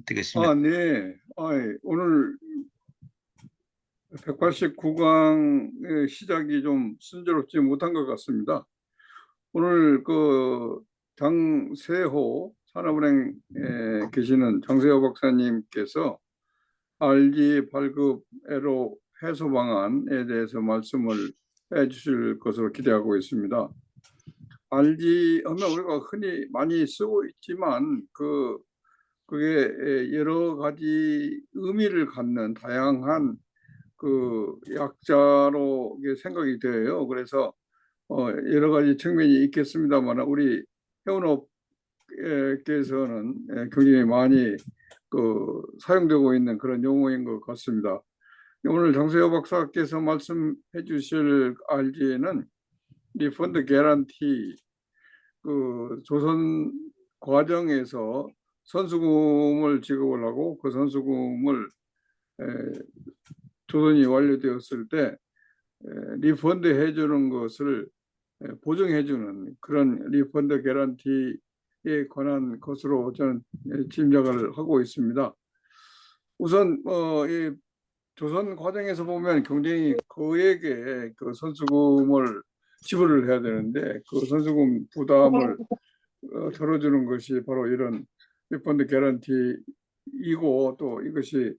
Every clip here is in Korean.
되겠습니다. 네. 오늘 189강의 시작이 좀 순조롭지 못한 것 같습니다. 오늘 장세호 산업은행에 계시는 장세호 박사님께서 RG 발급 애로 해소 방안에 대해서 말씀을 해주실 것으로 기대하고 있습니다. RG 하면 우리가 흔히 많이 쓰고 있지만 그게 여러 가지 의미를 갖는 다양한 약자로 생각이 돼요. 그래서 여러 가지 측면이 있겠습니다만 우리 회원업계에서는 굉장히 많이 사용되고 있는 그런 용어인 것 같습니다. 오늘 장세호 박사께서 말씀해 주실 RG는 리펀드 개런티, 조선 과정에서 선수금을 지급을 하고 그 선수금을 조선이 완료되었을 때 리펀드 해주는 것을 보증해주는 그런 리펀드 개런티에 관한 것으로 저는 짐작을 하고 있습니다. 우선 이 조선 과정에서 보면 굉장히 그에게 그 선수금을 지불을 해야 되는데 그 선수금 부담을 덜어주는 것이 바로 이런 리펀드 개런티이고, 또 이것이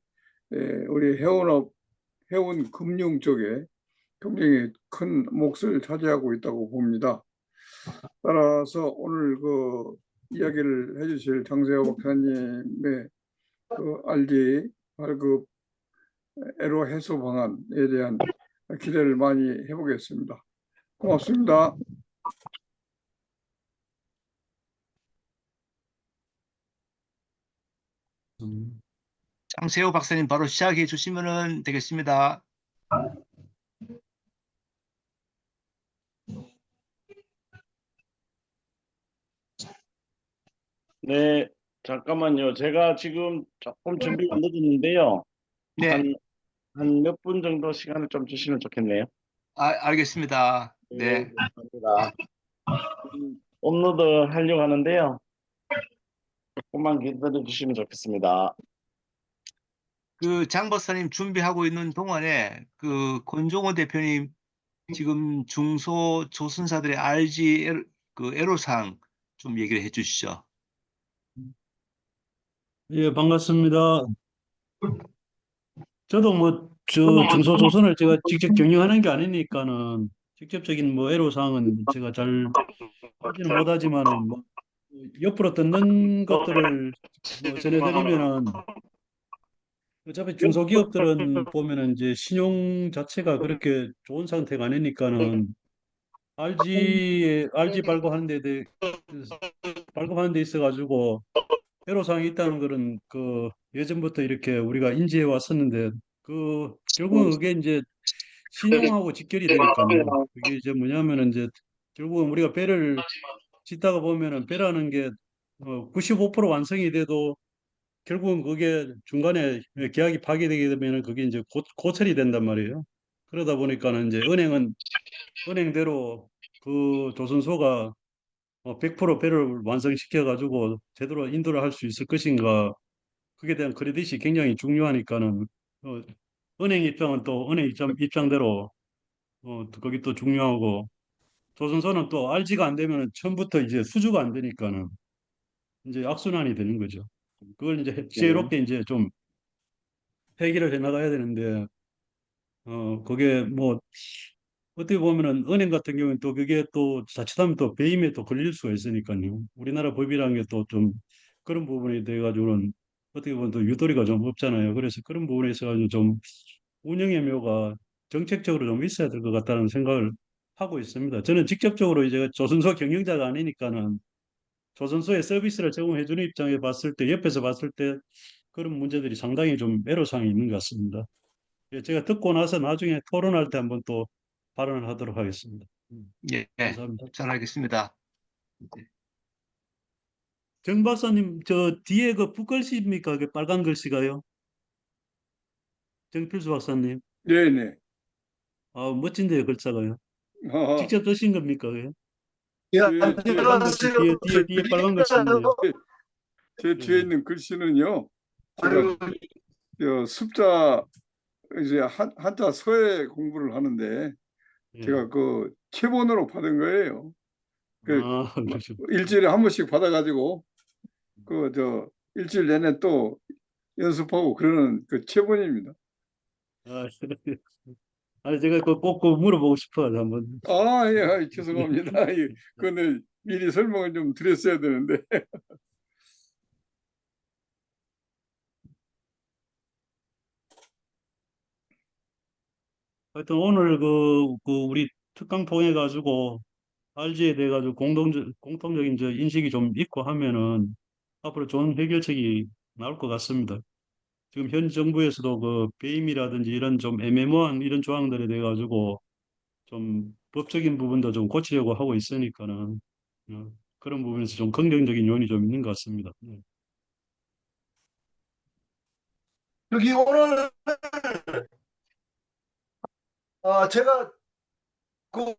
우리 해운 금융 쪽에 굉장히 큰 몫을 차지하고 있다고 봅니다. 따라서 오늘 이야기를 해주실 장세호 박사님의 RG 발급 애로 해소 방안에 대한 기대를 많이 해보겠습니다. 고맙습니다. 장세호 박사님 바로 시작해 주시면 되겠습니다. 네, 잠깐만요. 제가 지금 조금 준비가 늦었는데요. 네, 한 몇 분 정도 시간을 좀 주시면 좋겠네요. 알겠습니다. 네. 감사합니다. 업로드 하려고 하는데요. 조금만 기다려 주시면 좋겠습니다. 장 박사님 준비하고 있는 동안에 권종호 대표님 지금 중소조선사들의 RG 애로사항 좀 얘기를 해주시죠. 예, 반갑습니다. 저도 중소조선을 제가 직접 경영하는 게 아니니까는 직접적인 애로사항은 제가 잘 알지는 못하지만은 옆으로 듣는 것들을 전해드리면은, 어차피 중소기업들은 보면은 이제 신용 자체가 그렇게 좋은 상태가 아니니까는 RG 발급하는 데 있어가지고 애로사항이 있다는 거는 예전부터 이렇게 우리가 인지해 왔었는데, 결국은 그게 이제 신용하고 직결이 되니까요. 그게 이제 뭐냐면은 이제 결국은 우리가 배를 짓다가 보면은 배라는 게 95% 완성이 돼도 결국은 그게 중간에 계약이 파기되게 되면은 그게 이제 고철이 된단 말이에요. 그러다 보니까는 이제 은행은 은행대로 그 조선소가 100% 배를 완성시켜 가지고 제대로 인도를 할 수 있을 것인가, 그에 대한 크레딧이 굉장히 중요하니까는 은행 입장은 또 은행 입장대로 또 거기 또 중요하고, 조선소는 또 RG가 안 되면 처음부터 이제 수주가 안 되니까는 이제 악순환이 되는 거죠. 그걸 이제 지혜롭게 이제 좀 해결을 해 나가야 되는데, 그게 어떻게 보면은 은행 같은 경우는 또 그게 또 자칫하면 또 배임에 또 걸릴 수가 있으니까요. 우리나라 법이라는 게 또 좀 그런 부분에 대해 가지고는 어떻게 보면 또 유도리가 좀 없잖아요. 그래서 그런 부분에 있어 가지고 좀 운영의 묘가 정책적으로 좀 있어야 될 것 같다는 생각을 하고 있습니다. 저는 직접적으로 이제 조선소 경영자가 아니니까는 조선소에 서비스를 제공해 주는 입장에 봤을 때, 옆에서 봤을 때 그런 문제들이 상당히 좀 애로사항이 있는 것 같습니다. 예, 제가 듣고 나서 나중에 토론할 때 한번 또 발언을 하도록 하겠습니다. 예, 감사합니다. 잘 알겠습니다. 정 박사님, 저 뒤에 그 붓글씨입니까? 그 빨간 글씨가요? 정필수 박사님. 네네. 멋진데요, 글자가요. 아, 직접 쓰신 겁니까? 그게? 예, 빨간 글씨, 뒤에 빨간 글씨 있는데요. 제 뒤에 있는 글씨는요. 제가 아이고, 습자 이제 한자 서예 공부를 하는데 예. 제가 그 체본으로 받은 거예요. 그 아, 그렇죠. 일주일에 한 번씩 받아가지고 일주일 내내 또 연습하고 그러는 그 체본입니다. 아, 아니 제가 꼭 물어보고 싶어서 한번. 아, 예, 죄송합니다. 예, 근데 미리 설명을 좀 드렸어야 되는데. 하여튼 오늘 우리 특강 통해 가지고 RG에 대해 가지고 공통적인 저 인식이 좀 있고 하면은 앞으로 좋은 해결책이 나올 것 같습니다. 지금 현 정부에서도 그 배임이라든지 이런 좀 애매모호한 이런 조항들에 대해 가지고 좀 법적인 부분도 좀 고치려고 하고 있으니까는 그런 부분에서 좀 긍정적인 요인이 좀 있는 것 같습니다. 네. 여기 오늘 제가 그,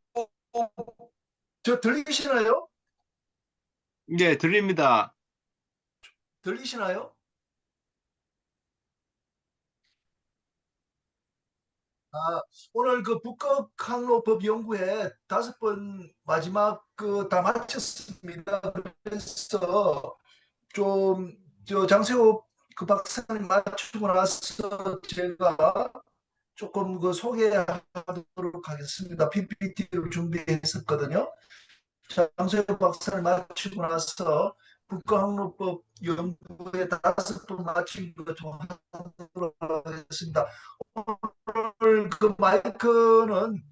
저 들리시나요? 예, 들립니다. 들리시나요? 아, 오늘 그 북극 항로법 연구회 5번 마지막 다 마쳤습니다. 그래서 좀 저 장세호 그 박사님 맞추고 나서 제가 조금 그 소개하도록 하겠습니다. PPT를 준비했었거든요. 장세호 박사님 맞추고 나서 국가항로법 연구에 5번 마친 거좀 하도록 하겠습니다. 오늘 그 마이크는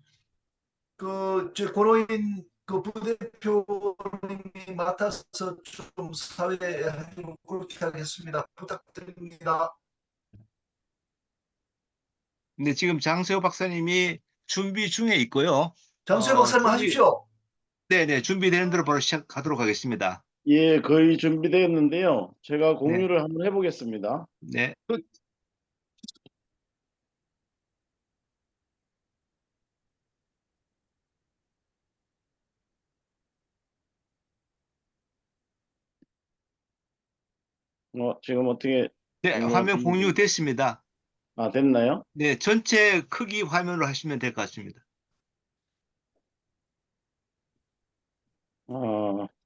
제 권호인 그 부대표님이 맡아서 좀 사회하도록 그렇게 하겠습니다. 부탁드립니다. 근데 지금 장세호 박사님이 준비 중에 있고요. 장수혜 박사님 하십시오. 네네, 준비되는 대로 바로 시작하도록 하겠습니다. 예, 거의 준비되었는데요. 제가 네. 공유를 한번 해보겠습니다. 네. 지금 어떻게 네, 화면 공유됐습니다. 됐나요? 네, 전체 크기 화면으로 하시면 될 것 같습니다.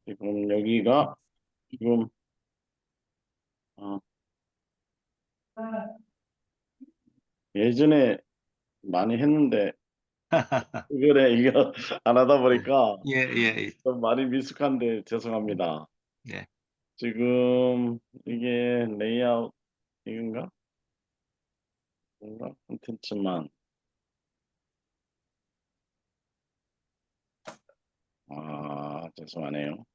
지금 여기가 지금 아, 예전에 많이 했는데 이거래 이거 안 하다 보니까 예, 예, 좀 많이 미숙한데 죄송합니다. 예. 지금 이게 레이아웃 이건가? 뭔가 콘텐츠만 죄송하네요.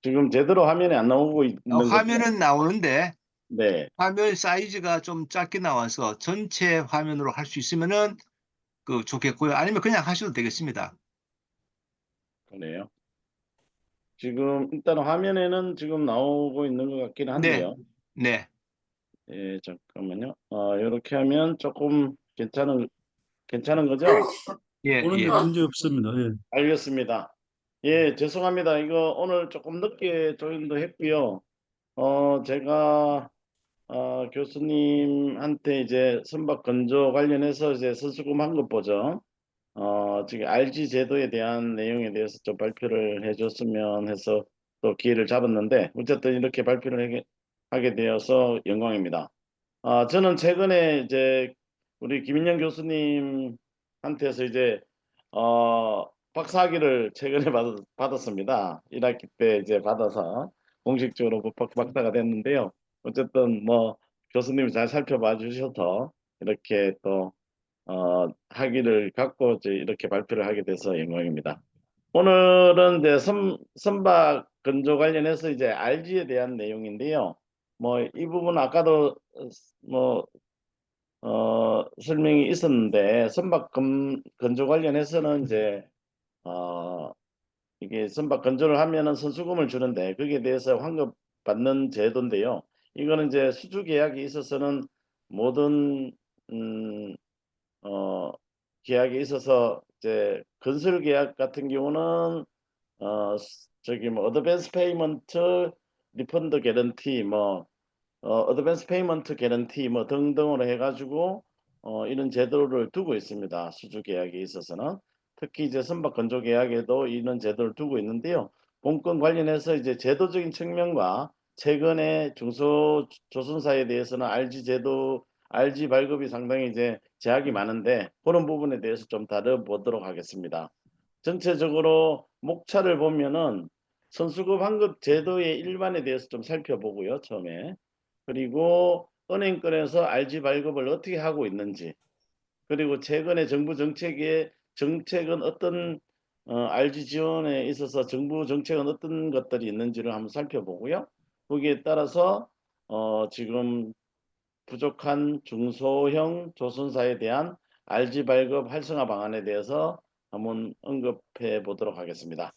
지금 제대로 화면에 안 나오고 있는 거죠? 화면은 나오는데 네, 화면 사이즈가 좀 작게 나와서 전체 화면으로 할 수 있으면은 좋겠고요. 아니면 그냥 하셔도 되겠습니다. 그래요. 지금 일단 화면에는 지금 나오고 있는 것 같긴 네, 한데요. 네. 예, 잠깐만요. 이렇게 하면 조금 괜찮은 거죠? 예, 오는데 예. 문제 없습니다. 예. 알겠습니다. 예, 죄송합니다. 이거 오늘 조금 늦게 조인도 했고요. 제가 교수님한테 이제 선박 건조 관련해서 이제 선수금 환급 보죠. 지금 RG 제도에 대한 내용에 대해서 좀 발표를 해줬으면 해서 또 기회를 잡았는데 어쨌든 이렇게 발표를 하게 되어서 영광입니다. 저는 최근에 이제 우리 김인영 교수님한테서 이제 박사학위를 최근에 받았습니다. 1학기 때 이제 받아서 공식적으로 박사가 됐는데요. 어쨌든 뭐 교수님이 잘 살펴봐 주셔서 이렇게 또 학위를 갖고 이제 이렇게 발표를 하게 돼서 영광입니다. 오늘은 이제 선박 건조 관련해서 이제 RG에 대한 내용인데요. 뭐 이 부분 아까도 뭐 설명이 있었는데 선박 건조 관련해서는 이제 이게 선박 건조를 하면은 선수금을 주는데 거기에 대해서 환급 받는 제도인데요. 이거는 이제 수주 계약에 있어서는 모든 음, 계약에 있어서 이제 건설 계약 같은 경우는 저기 뭐 어드밴스 페이먼트 리펀드 개런티 뭐 어드밴스 페이먼트 개런티 뭐 등등으로 해가지고 이런 제도를 두고 있습니다. 수주 계약에 있어서는 특히 이제 선박 건조 계약에도 이런 제도를 두고 있는데요. 본건 관련해서 이제 제도적인 측면과 최근에 중소조선사에 대해서는 RG 제도, RG 발급이 상당히 이제 제약이 많은데 그런 부분에 대해서 좀 다뤄보도록 하겠습니다. 전체적으로 목차를 보면은 선수급 환급 제도의 일반에 대해서 좀 살펴보고요, 처음에. 그리고 은행권에서 RG 발급을 어떻게 하고 있는지, 그리고 최근에 정부 정책은 어떤 RG 지원에 있어서 정부 정책은 어떤 것들이 있는지를 한번 살펴보고요. 거기에 따라서 지금 부족한 중소형 조선사에 대한 RG 발급 활성화 방안에 대해서 한번 언급해 보도록 하겠습니다.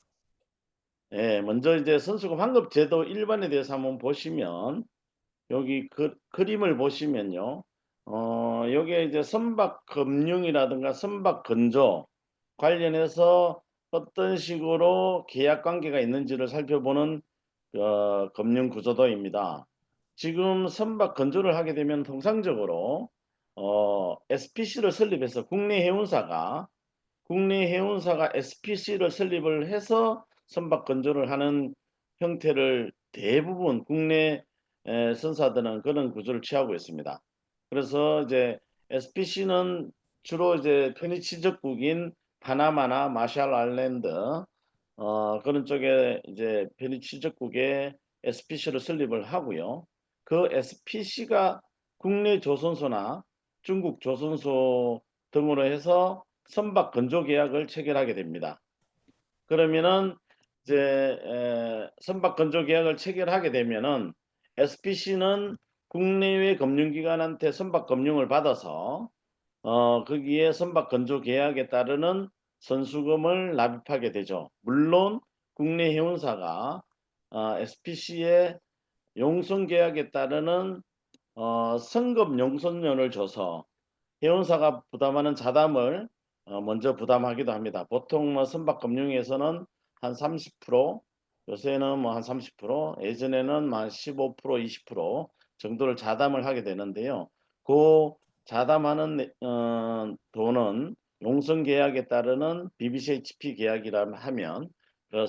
예, 먼저 이제 선수급 환급 제도 일반에 대해서 한번 보시면 여기 그림을 보시면요. 여기에 이제 선박 금융이라든가 선박 건조 관련해서 어떤 식으로 계약 관계가 있는지를 살펴보는 금융 구조도입니다. 지금 선박 건조를 하게 되면 통상적으로 SPC를 설립해서 국내 해운사가 SPC를 설립을 해서 선박 건조를 하는 형태를 대부분 국내 선사들은 그런 구조를 취하고 있습니다. 그래서 이제 SPC는 주로 이제 편의취적국인 파나마나 마샬 아일랜드 그런 쪽에 이제 편의취적국에 SPC를 설립을 하고요. 그 SPC가 국내 조선소나 중국 조선소 등으로 해서 선박 건조 계약을 체결하게 됩니다. 그러면은 이제 선박 건조 계약을 체결하게 되면은 SPC는 국내외 금융기관한테 선박 금융을 받아서 거기에 선박 건조 계약에 따르는 선수금을 납입하게 되죠. 물론 국내 해운사가 SPC의 용선 계약에 따르는 성급 용선료를 줘서 해운사가 부담하는 자담을 먼저 부담하기도 합니다. 보통 뭐 선박금융에서는 한 30%, 요새는 뭐 한 30%, 예전에는 한 15%, 20% 정도를 자담을 하게 되는데요. 그 자담하는 돈은 용선 계약에 따르는 BBCHP 계약이라 하면 그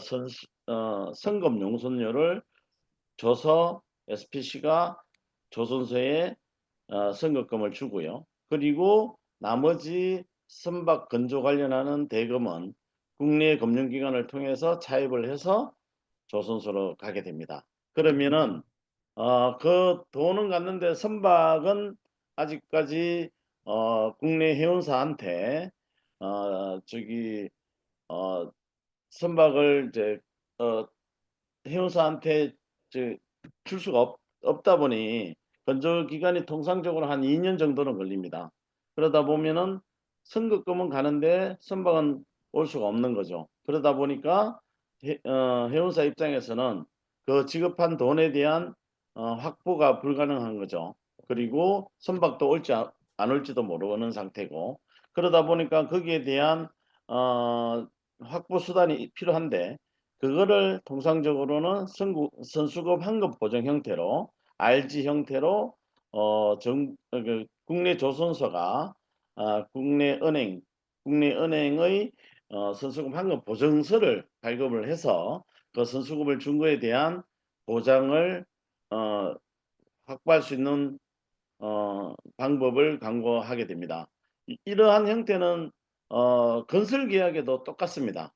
성급 용선료를 줘서 SPC가 조선소에 선급금을 주고요. 그리고 나머지 선박 건조 관련하는 대금은 국내 금융기관을 통해서 차입을 해서 조선소로 가게 됩니다. 그러면은 그 돈은 갔는데 선박은 아직까지 국내 해운사한테 저기 선박을 이제 해운사한테 줄 수가 없다 보니 건조 기간이 통상적으로 한 2년 정도는 걸립니다. 그러다 보면은 선급금은 가는데 선박은 올 수가 없는 거죠. 그러다 보니까 해운사 입장에서는 그 지급한 돈에 대한 확보가 불가능한 거죠. 그리고 선박도 올지 안 올지도 모르는 상태고, 그러다 보니까 거기에 대한 확보 수단이 필요한데, 그거를 통상적으로는 선수급 환급 보정 형태로 RG 형태로 국내 조선소가 국내 은행의 선수급 환급 보증서를 발급을 해서 그 선수급을 준 거에 대한 보장을 확보할 수 있는 방법을 강구하게 됩니다. 이러한 형태는 건설 계약에도 똑같습니다.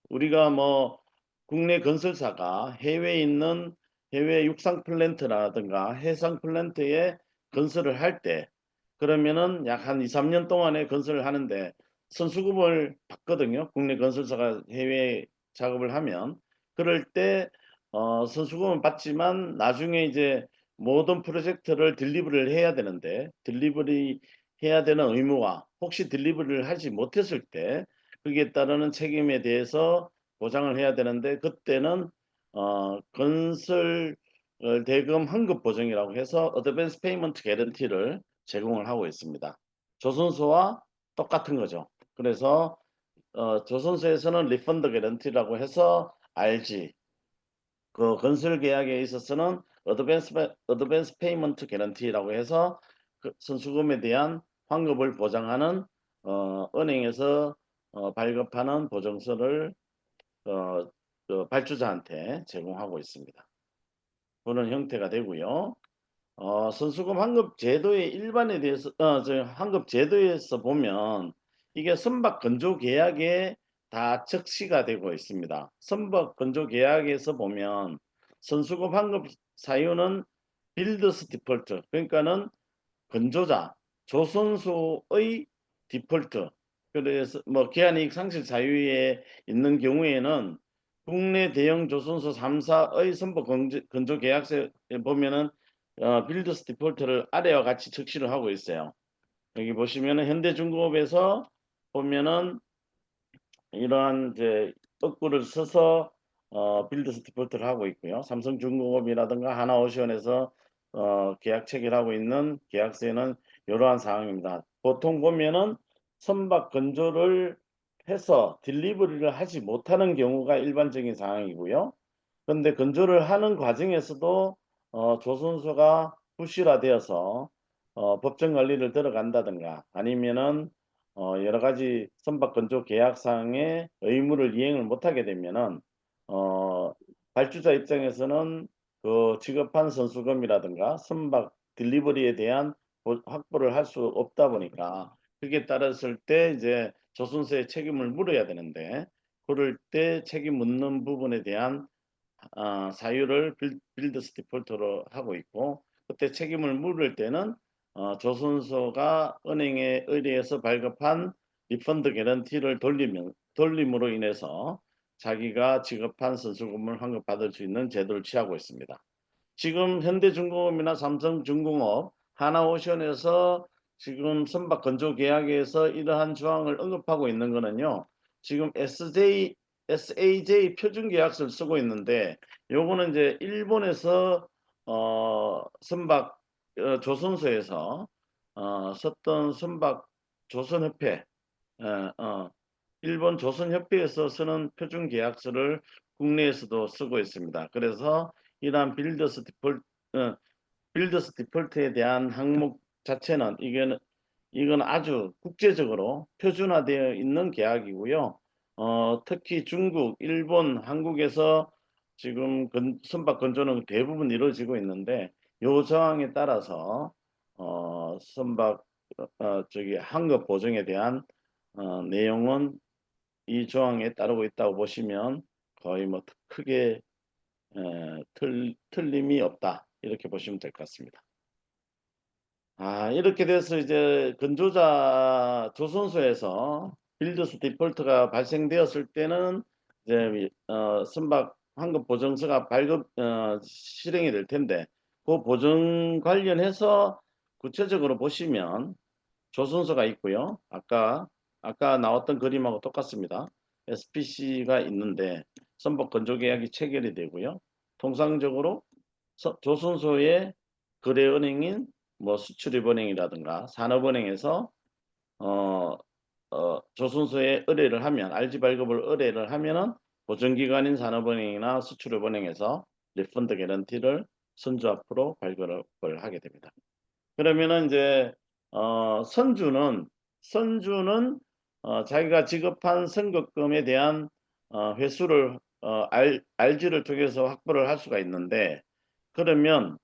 우리가 뭐 국내 건설사가 해외에 있는 해외 육상 플랜트라든가 해상 플랜트에 건설을 할 때, 그러면은 약 한 2, 3년 동안에 건설을 하는데 선수급을 받거든요. 국내 건설사가 해외 작업을 하면. 그럴 때 선수급은 받지만 나중에 이제 모든 프로젝트를 딜리버리를 해야 되는데, 딜리버리 해야 되는 의무와 혹시 딜리버리를 하지 못했을 때 거기에 따르는 책임에 대해서 보장을 해야 되는데, 그때는 건설 대금 환급 보증이라고 해서 어드밴스 페이먼트 개런티를 제공을 하고 있습니다. 조선소와 똑같은 거죠. 그래서 조선소에서는 리펀드 개런티라고 해서 RG, 그 건설 계약에 있어서는 어드밴스 페이먼트 개런티라고 해서 그 선수금에 대한 환급을 보장하는 은행에서 발급하는 보증서를 그 발주자한테 제공하고 있습니다. 그런 형태가 되고요. 선수금 환급 제도의 일반에 대해서 환급 제도에서 보면 이게 선박 건조 계약에 다 적시가 되고 있습니다. 선박 건조 계약에서 보면 선수금 환급 사유는 빌더스 디폴트, 그러니까는 건조자 조선소의 디폴트, 그래서 뭐 기한이익 상실 사유에 있는 경우에는 국내 대형 조선소 3사의 선박 건조 계약서에 보면은 빌더스 디폴트를 아래와 같이 적시를 하고 있어요. 여기 보시면은 현대중공업에서 보면은 이러한 이제 억구를 써서 빌더스 디폴트를 하고 있고요. 삼성중공업이라든가 하나오션에서 계약 체결하고 있는 계약서에는 이러한 사항입니다. 보통 보면은 선박 건조를 해서 딜리버리를 하지 못하는 경우가 일반적인 상황이고요. 그런데 건조를 하는 과정에서도 조선소가 부실화되어서 법정 관리를 들어간다든가 아니면은 여러 가지 선박 건조 계약상의 의무를 이행을 못하게 되면은 발주자 입장에서는 그 지급한 선수금이라든가 선박 딜리버리에 대한 확보를 할 수 없다 보니까 그게 따랐을 때 이제 조선소에 책임을 물어야 되는데 그럴 때 책임 묻는 부분에 대한 사유를 빌더스 디폴트로 하고 있고 그때 책임을 물을 때는 조선소가 은행에 의뢰해서 발급한 리펀드 개런티를 돌림으로 인해서 자기가 지급한 선수금을 환급받을 수 있는 제도를 취하고 있습니다. 지금 현대중공업이나 삼성중공업, 하나오션에서 지금 선박 건조 계약에서 이러한 조항을 언급하고 있는 거는요. 지금 SAJ 표준 계약서를 쓰고 있는데 요거는 이제 일본에서 선박 조선소에서 썼던 선박 조선협회 일본 조선협회에서 쓰는 표준 계약서를 국내에서도 쓰고 있습니다. 그래서 이러한 빌더스 디폴트에 대한 항목 자체는 이건 아주 국제적으로 표준화되어 있는 계약이고요. 특히 중국, 일본, 한국에서 지금 선박 건조는 대부분 이루어지고 있는데 요 조항에 따라서 선박 환급 보증에 대한 내용은 이 조항에 따르고 있다고 보시면 거의 뭐 크게 틀림이 없다 이렇게 보시면 될 것 같습니다. 이렇게 돼서 이제 건조자 조선소에서 빌더스 디폴트가 발생되었을 때는 이제 선박 환급 보증서가 발급 실행이 될 텐데 그 보증 관련해서 구체적으로 보시면 조선소가 있고요. 아까 나왔던 그림하고 똑같습니다. SPC가 있는데 선박 건조 계약이 체결이 되고요. 통상적으로 조선소의 거래은행인 뭐 수출입은행이라든가 산업은행에서 조선소에 의뢰를 하면 RG 발급을 의뢰를 하면은 보증기관인 산업은행이나 수출입은행에서 리펀드 개런티를 선주 앞으로 발급을 하게 됩니다. 그러면은 이제 선주는 자기가 지급한 선급금에 대한 회수를 RG를 통해서 확보를 할 수가 있는데 그러면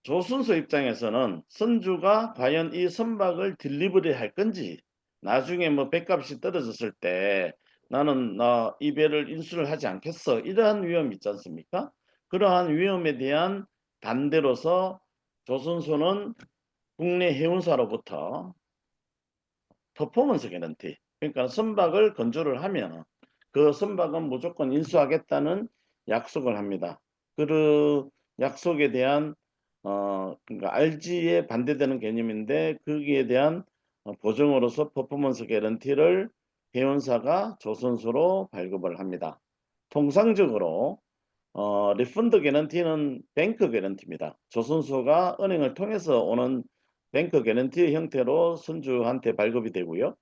조선소 입장에서는 선주가 과연 이 선박을 딜리버리 할 건지 나중에 뭐 배값이 떨어졌을 때 나는 이 배를 인수를 하지 않겠어 이러한 위험이 있지 않습니까? 그러한 위험에 대한 반대로서 조선소는 국내 해운사로부터 퍼포먼스 개런티, 그러니까 선박을 건조를 하면 그 선박은 무조건 인수하겠다는 약속을 합니다. 그 약속에 대한 그러니까 RG에 반대되는 개념인데 거기에 대한 보증으로서 퍼포먼스 개런티를 해운사가 조선소로 발급을 합니다. 통상적으로 리펀드 개런티는 뱅크 개런티입니다. 조선소가 은행을 통해서 오는 뱅크 개런티 형태로 선주한테 발급이 되고요.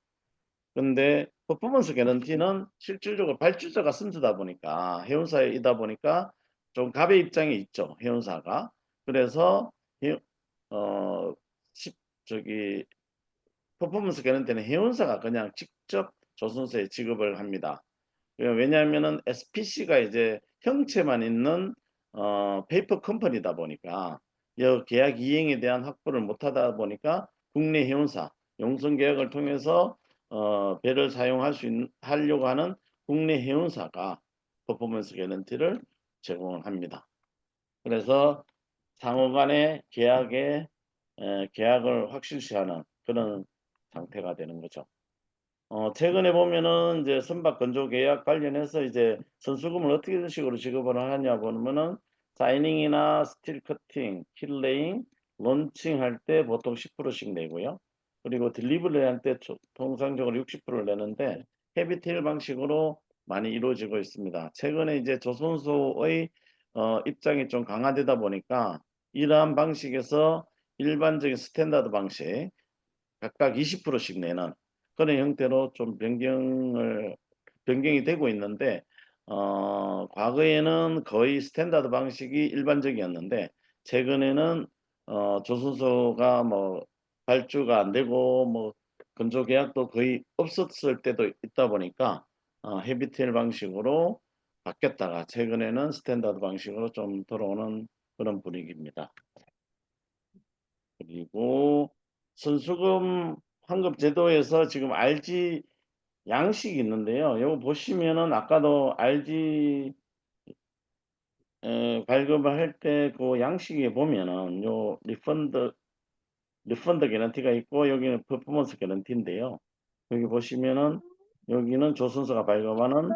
근데 퍼포먼스 개런티는 실질적으로 발주자가 선주다 보니까 해운사이다 보니까 좀 갑의 입장에 있죠. 해운사가. 그래서 해- 어 시- 저기 퍼포먼스 개런티는 해운사가 그냥 직접 조선소에 지급을 합니다. 왜냐하면은 SPC가 이제 형체만 있는 페이퍼 컴퍼니다 보니까 이 계약 이행에 대한 확보를 못하다 보니까 국내 해운사 용선 계약을 통해서 배를 사용할 수 하려고 하는 국내 해운사가 퍼포먼스 개런티를 제공을 합니다. 그래서 상호 간의 계약을 확실시하는 그런 상태가 되는 거죠. 최근에 보면은 이제 선박 건조 계약 관련해서 이제 선수금을 어떻게 식으로 지급을 하냐 보면은 사이닝이나 스틸 커팅, 킬레잉, 론칭 할 때 보통 10%씩 내고요. 그리고 딜리버리 할 때 통상적으로 60%를 내는데 헤비테일 방식으로 많이 이루어지고 있습니다. 최근에 이제 조선소의 입장이 좀 강화되다 보니까 이러한 방식에서 일반적인 스탠다드 방식 각각 20%씩 내는 그런 형태로 좀 변경이 되고 있는데 과거에는 거의 스탠다드 방식이 일반적이었는데 최근에는 조선소가 뭐 발주가 안 되고 뭐 건조 계약도 거의 없었을 때도 있다 보니까 헤비테일 방식으로 바뀌었다가 최근에는 스탠다드 방식으로 좀 돌아오는 그런 분위기입니다. 그리고 선수금 환급 제도에서 지금 RG 양식이 있는데요. 이거 보시면은 아까도 RG 발급을 할 때 그 양식에 보면은 요 리펀드 개런티가 있고 여기는 퍼포먼스 개런티인데요. 여기 보시면은 여기는 조선소가 발급하는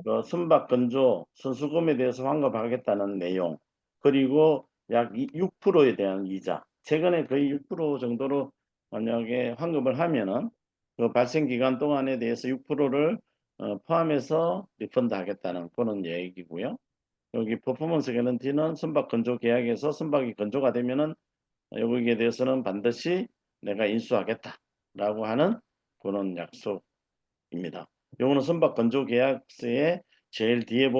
그 선박 건조 선수금에 대해서 환급하겠다는 내용 그리고 약 6%에 대한 이자 최근에 거의 6% 정도로 만약에 환급을 하면은 그 발생 기간 동안에 대해서 6%를 포함해서 리펀드 하겠다는 그런 얘기고요. 여기 퍼포먼스 개런티는 선박 건조 계약에서 선박이 건조가 되면은 여기에 대해서는 반드시 내가 인수하겠다라고 하는 그런 약속입니다. 요거는 선박 건조 계약서에 제일 뒤에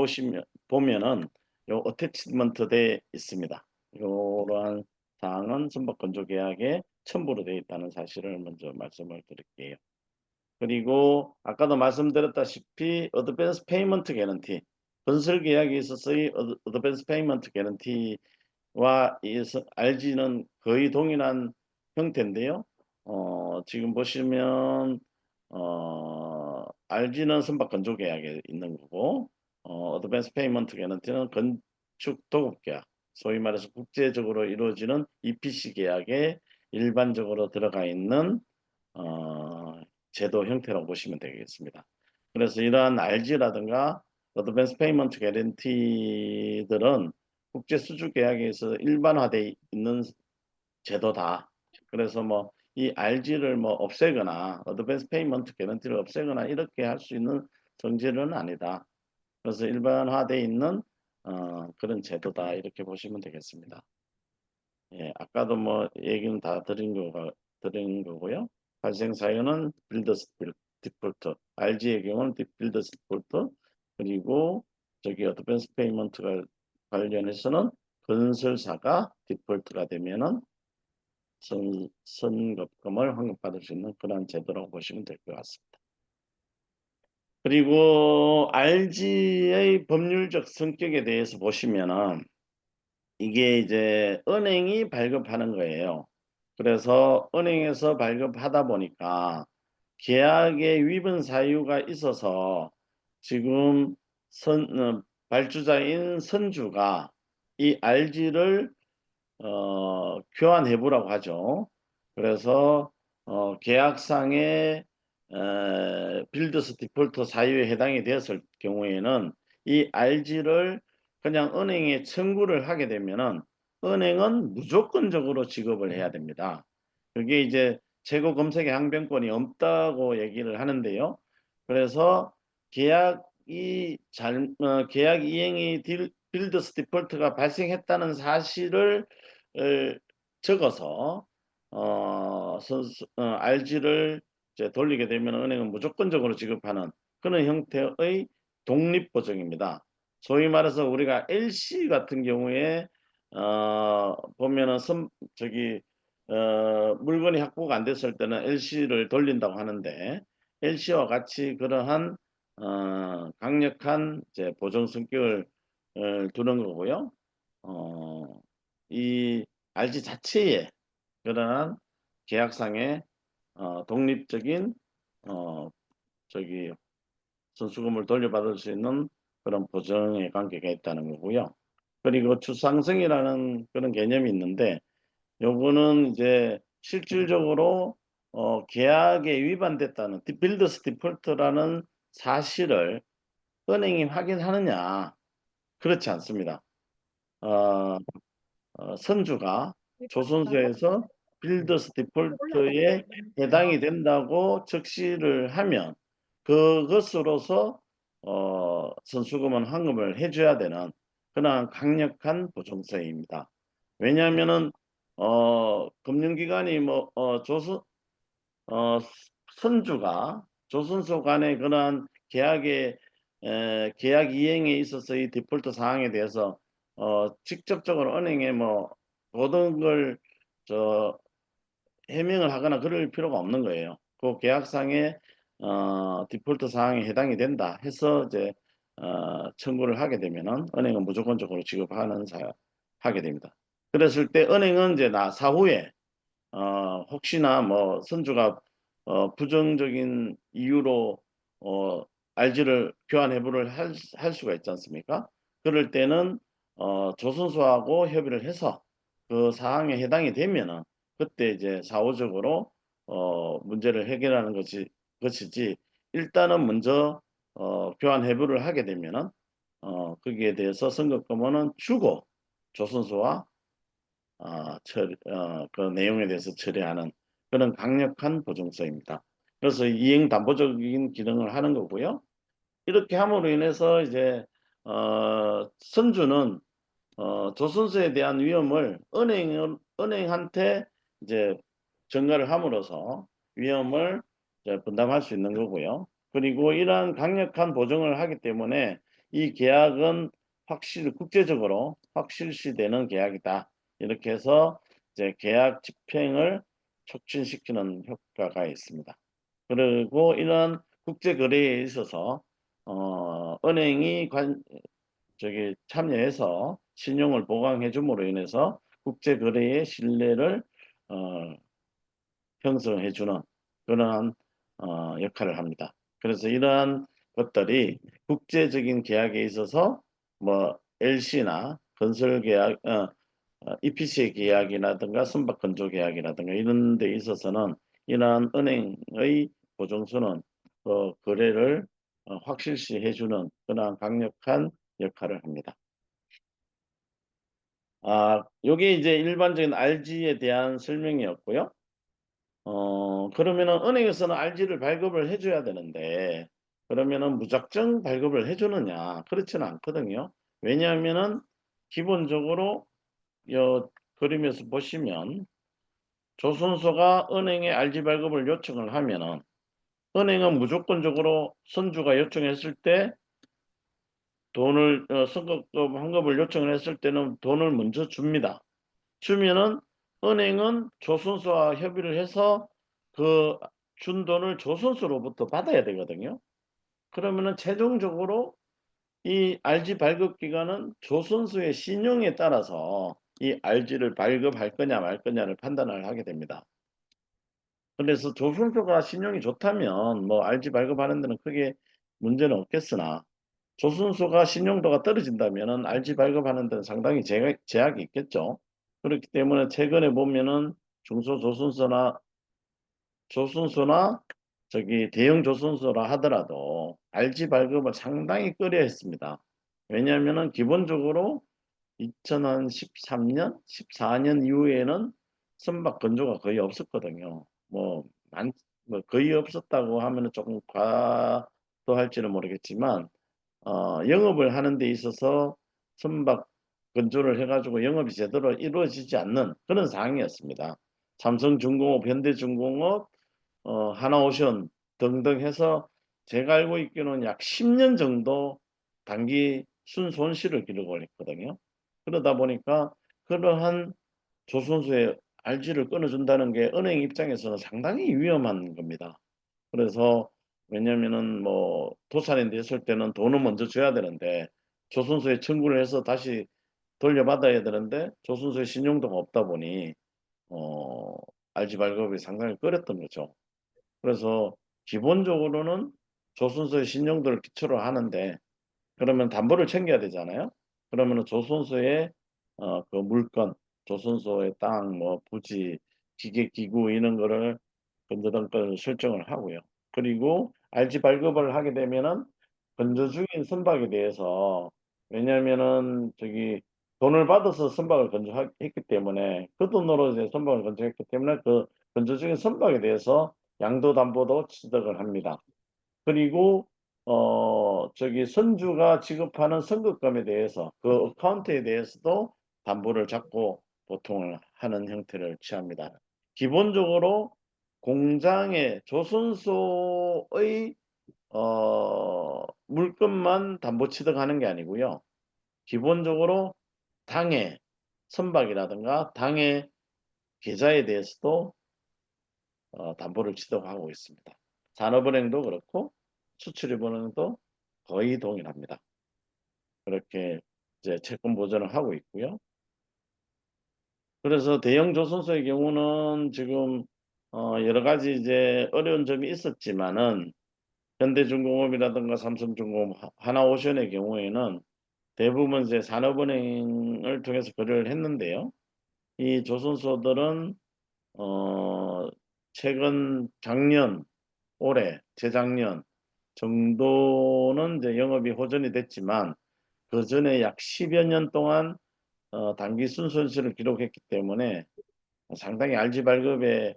보면은 요 어태치먼트 돼 있습니다. 요러한 사항은 선박 건조 계약에 첨부로 되어 있다는 사실을 먼저 말씀을 드릴게요. 그리고 아까도 말씀드렸다시피 어드밴스 페이먼트 개런티 건설 계약에 있어서의 어드밴스 페이먼트 개런티와 RG는 거의 동일한 형태인데요. 지금 보시면 RG는 선박 건조 계약에 있는 거고 어드밴스 페이먼트 개런티는 건축 도급 계약 소위 말해서 국제적으로 이루어지는 EPC 계약에 일반적으로 들어가 있는 제도 형태라고 보시면 되겠습니다. 그래서 이러한 RG라든가 어드밴스 페이먼트 개런티들은 국제 수주 계약에서 일반화되어 있는 제도다. 그래서 뭐 이 RG를 뭐 없애거나 어드밴스 페이먼트 개런티를 없애거나 이렇게 할 수 있는 성질은 아니다. 그래서 일반화되어 있는 그런 제도다 이렇게 보시면 되겠습니다. 예, 아까도 뭐 얘기는 다 드린 거고요. 발생 사유는 빌더스 디폴트, RG의 경우는 빌더스 디폴트, 그리고 저기 어드밴스 페이먼트가 관련해서는 건설사가 디폴트가 되면은 선급금을 환급받을 수 있는 그런 제도라고 보시면 될 것 같습니다. 그리고 RG의 법률적 성격에 대해서 보시면은 이게 이제 은행이 발급하는 거예요. 그래서 은행에서 발급하다 보니까 계약의 위반 사유가 있어서 지금 발주자인 선주가 이 RG를 교환해보라고 하죠. 그래서 계약상의 빌드스 디폴트 사유에 해당이 되었을 경우에는 이 RG를 그냥 은행에 청구를 하게 되면은 은행은 무조건적으로 지급을 해야 됩니다. 그게 이제 최고 검색의 항변권이 없다고 얘기를 하는데요. 그래서 계약 이행이 빌드스 디폴트가 발생했다는 사실을 적어서 RG를 이제 돌리게 되면 은행은 무조건적으로 지급하는 그런 형태의 독립보증입니다. 소위 말해서 우리가 LC 같은 경우에 보면은 물건이 확보가 안 됐을 때는 LC를 돌린다고 하는데 LC와 같이 그러한 강력한 이제 보증 성격을 두는 거고요. 이 RG 자체에 그러한 계약상의 독립적인 어, 저기 선수금을 돌려받을 수 있는 그런 보증의 관계가 있다는 거고요. 그리고 추상성이라는 그런 개념이 있는데 요거는 이제 실질적으로 계약에 위반됐다는 빌더스 디폴트라는 사실을 은행이 확인하느냐? 그렇지 않습니다. 선주가 조선소에서 빌더스 디폴트에 해당이 된다고 적시를 하면 그것으로서 선수금은 환급을 해줘야 되는 그런 강력한 보증서입니다. 왜냐하면은 금융기관이 선주가 조선소 간의 그러한 계약 이행에 있어서의 디폴트 사항에 대해서 직접적으로 은행에 모든 걸 해명을 하거나 그럴 필요가 없는 거예요. 그 계약상의 디폴트 사항에 해당이 된다 해서 이제 청구를 하게 되면은 은행은 무조건적으로 하게 됩니다. 그랬을 때 은행은 이제 사후에 혹시나 선주가 부정적인 이유로 RG를 교환 해부를 할 수가 있지 않습니까? 그럴 때는 조선소하고 협의를 해서 그 사항에 해당이 되면은 그때 이제 사후적으로 문제를 해결하는 것이지 일단은 먼저 교환 해부를 하게 되면은 거기에 대해서 선급금은 주고 조선소와 그 내용에 대해서 처리하는 그런 강력한 보증서입니다. 그래서 이행 담보적인 기능을 하는 거고요. 이렇게 함으로 인해서 이제 선주는 조선소에 대한 위험을 은행한테 이제 전가를 함으로써 위험을 이제 분담할 수 있는 거고요. 그리고 이러한 강력한 보증을 하기 때문에 이 계약은 국제적으로 확실시되는 계약이다. 이렇게 해서 이제 계약 집행을 촉진시키는 효과가 있습니다. 그리고 이런 국제 거래에 있어서 은행이 참여해서 신용을 보강해 줌으로 인해서 국제 거래의 신뢰를 형성해 주는 그러한 역할을 합니다. 그래서 이러한 것들이 국제적인 계약에 있어서 LC나 건설 계약, EPC 계약이라든가 선박 건조 계약이라든가 이런 데 있어서는 이러한 은행의 보증서는 거래를 확실시 해주는 그러한 강력한 역할을 합니다. 요게 이제 일반적인 RG에 대한 설명이었고요. 그러면은 은행에서는 RG를 발급을 해줘야 되는데 그러면은 무작정 발급을 해주느냐? 그렇지는 않거든요. 왜냐하면은 기본적으로 요 그림에서 보시면 조선소가 은행에 RG 발급을 요청을 하면은 은행은 무조건적으로 선주가 요청했을 때 돈을 선급금 환급을 요청을 했을 때는 돈을 먼저 줍니다. 주면은 은행은 조선소와 협의를 해서 그 준 돈을 조선소로부터 받아야 되거든요. 그러면은 최종적으로 이 RG 발급 기관은 조선소의 신용에 따라서 이 RG를 발급할 거냐 말 거냐를 판단을 하게 됩니다. 그래서 조선소가 신용이 좋다면 RG 발급하는 데는 크게 문제는 없겠으나 조선소가 신용도가 떨어진다면은 RG 발급하는 데는 상당히 제약이 있겠죠. 그렇기 때문에 최근에 보면은 조선소나 대형 조선소라 하더라도 RG 발급을 상당히 꺼려 했습니다. 왜냐하면은 기본적으로 2013년, 14년 이후에는 선박 건조가 거의 없었거든요. 거의 없었다고 하면은 조금 과도할지는 모르겠지만 영업을 하는 데 있어서 선박 건조를 해가지고 영업이 제대로 이루어지지 않는 그런 상황이었습니다. 삼성중공업, 현대중공업, 하나오션 등등 해서 제가 알고 있기로는 약 10년 정도 단기 순손실을 기록을 했거든요. 그러다 보니까 그러한 조선소의 RG를 끊어준다는 게 은행 입장에서는 상당히 위험한 겁니다. 그래서 왜냐면은 뭐 도산인데 했을 때는 돈을 먼저 줘야 되는데 조선소에 청구를 해서 다시 돌려받아야 되는데 조선소에 신용도가 없다 보니 어, RG 발급이 상당히 꺼렸던 거죠. 그래서 기본적으로는 조선소의 신용도를 기초로 하는데 그러면 담보를 챙겨야 되잖아요. 그러면은 조선소의 그 물건, 조선소의 땅, 뭐 부지, 기계, 기구 이런 거를 건조당 걸 설정을 하고요. 그리고 RG 발급을 하게 되면은 건조 중인 선박에 대해서 왜냐면은 저기 돈을 받아서 선박을 건조했기 때문에 그 돈으로 이제 선박을 건조했기 때문에 그 건조 중인 선박에 대해서 양도담보도 취득을 합니다. 그리고 저기 선주가 지급하는 선급금에 대해서 그 어카운트에 대해서도 담보를 잡고 보통을 하는 형태를 취합니다. 기본적으로 공장의 조선소의 물건만 담보 취득하는 게 아니고요. 기본적으로 당해 선박이라든가 당해 계좌에 대해서도 담보를 취득하고 있습니다. 산업은행도 그렇고 수출입은행도 거의 동일합니다. 그렇게 이제 채권 보전을 하고 있고요. 그래서 대형 조선소의 경우는 지금 여러 가지 이제 어려운 점이 있었지만은 현대중공업이라든가 삼성중공업, 하나오션의 경우에는 대부분 이제 산업은행을 통해서 거래를 했는데요. 이 조선소들은 최근 작년, 올해, 재작년 정도는 이제 영업이 호전이 됐지만 그 전에 약 10여 년 동안 단기 순손실을 기록했기 때문에 상당히 RG 발급에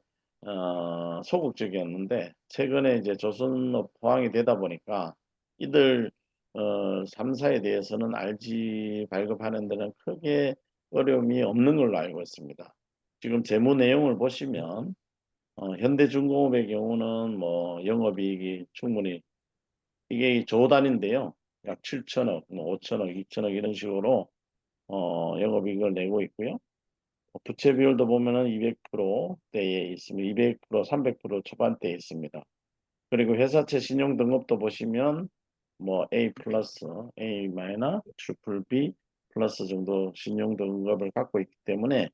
소극적이었는데 최근에 이제 조선업 포항이 되다 보니까 이들 3사에 대해서는 RG 발급하는 데는 크게 어려움이 없는 걸로 알고 있습니다. 지금 재무 내용을 보시면 현대중공업의 경우는 뭐 영업이익이 충분히 이게 조 단위인데요. 약 7천억, 뭐 5천억, 2천억 이런 식으로 영업이익을 내고 있고요. 부채 비율도 보면은 200%대에 있으면 200%, 300% 초반대에 있습니다. 그리고 회사채 신용 등급도 보시면 뭐 A 플러스, A 마이너, 트리플 B 플러스 정도 신용 등급을 갖고 있기 때문에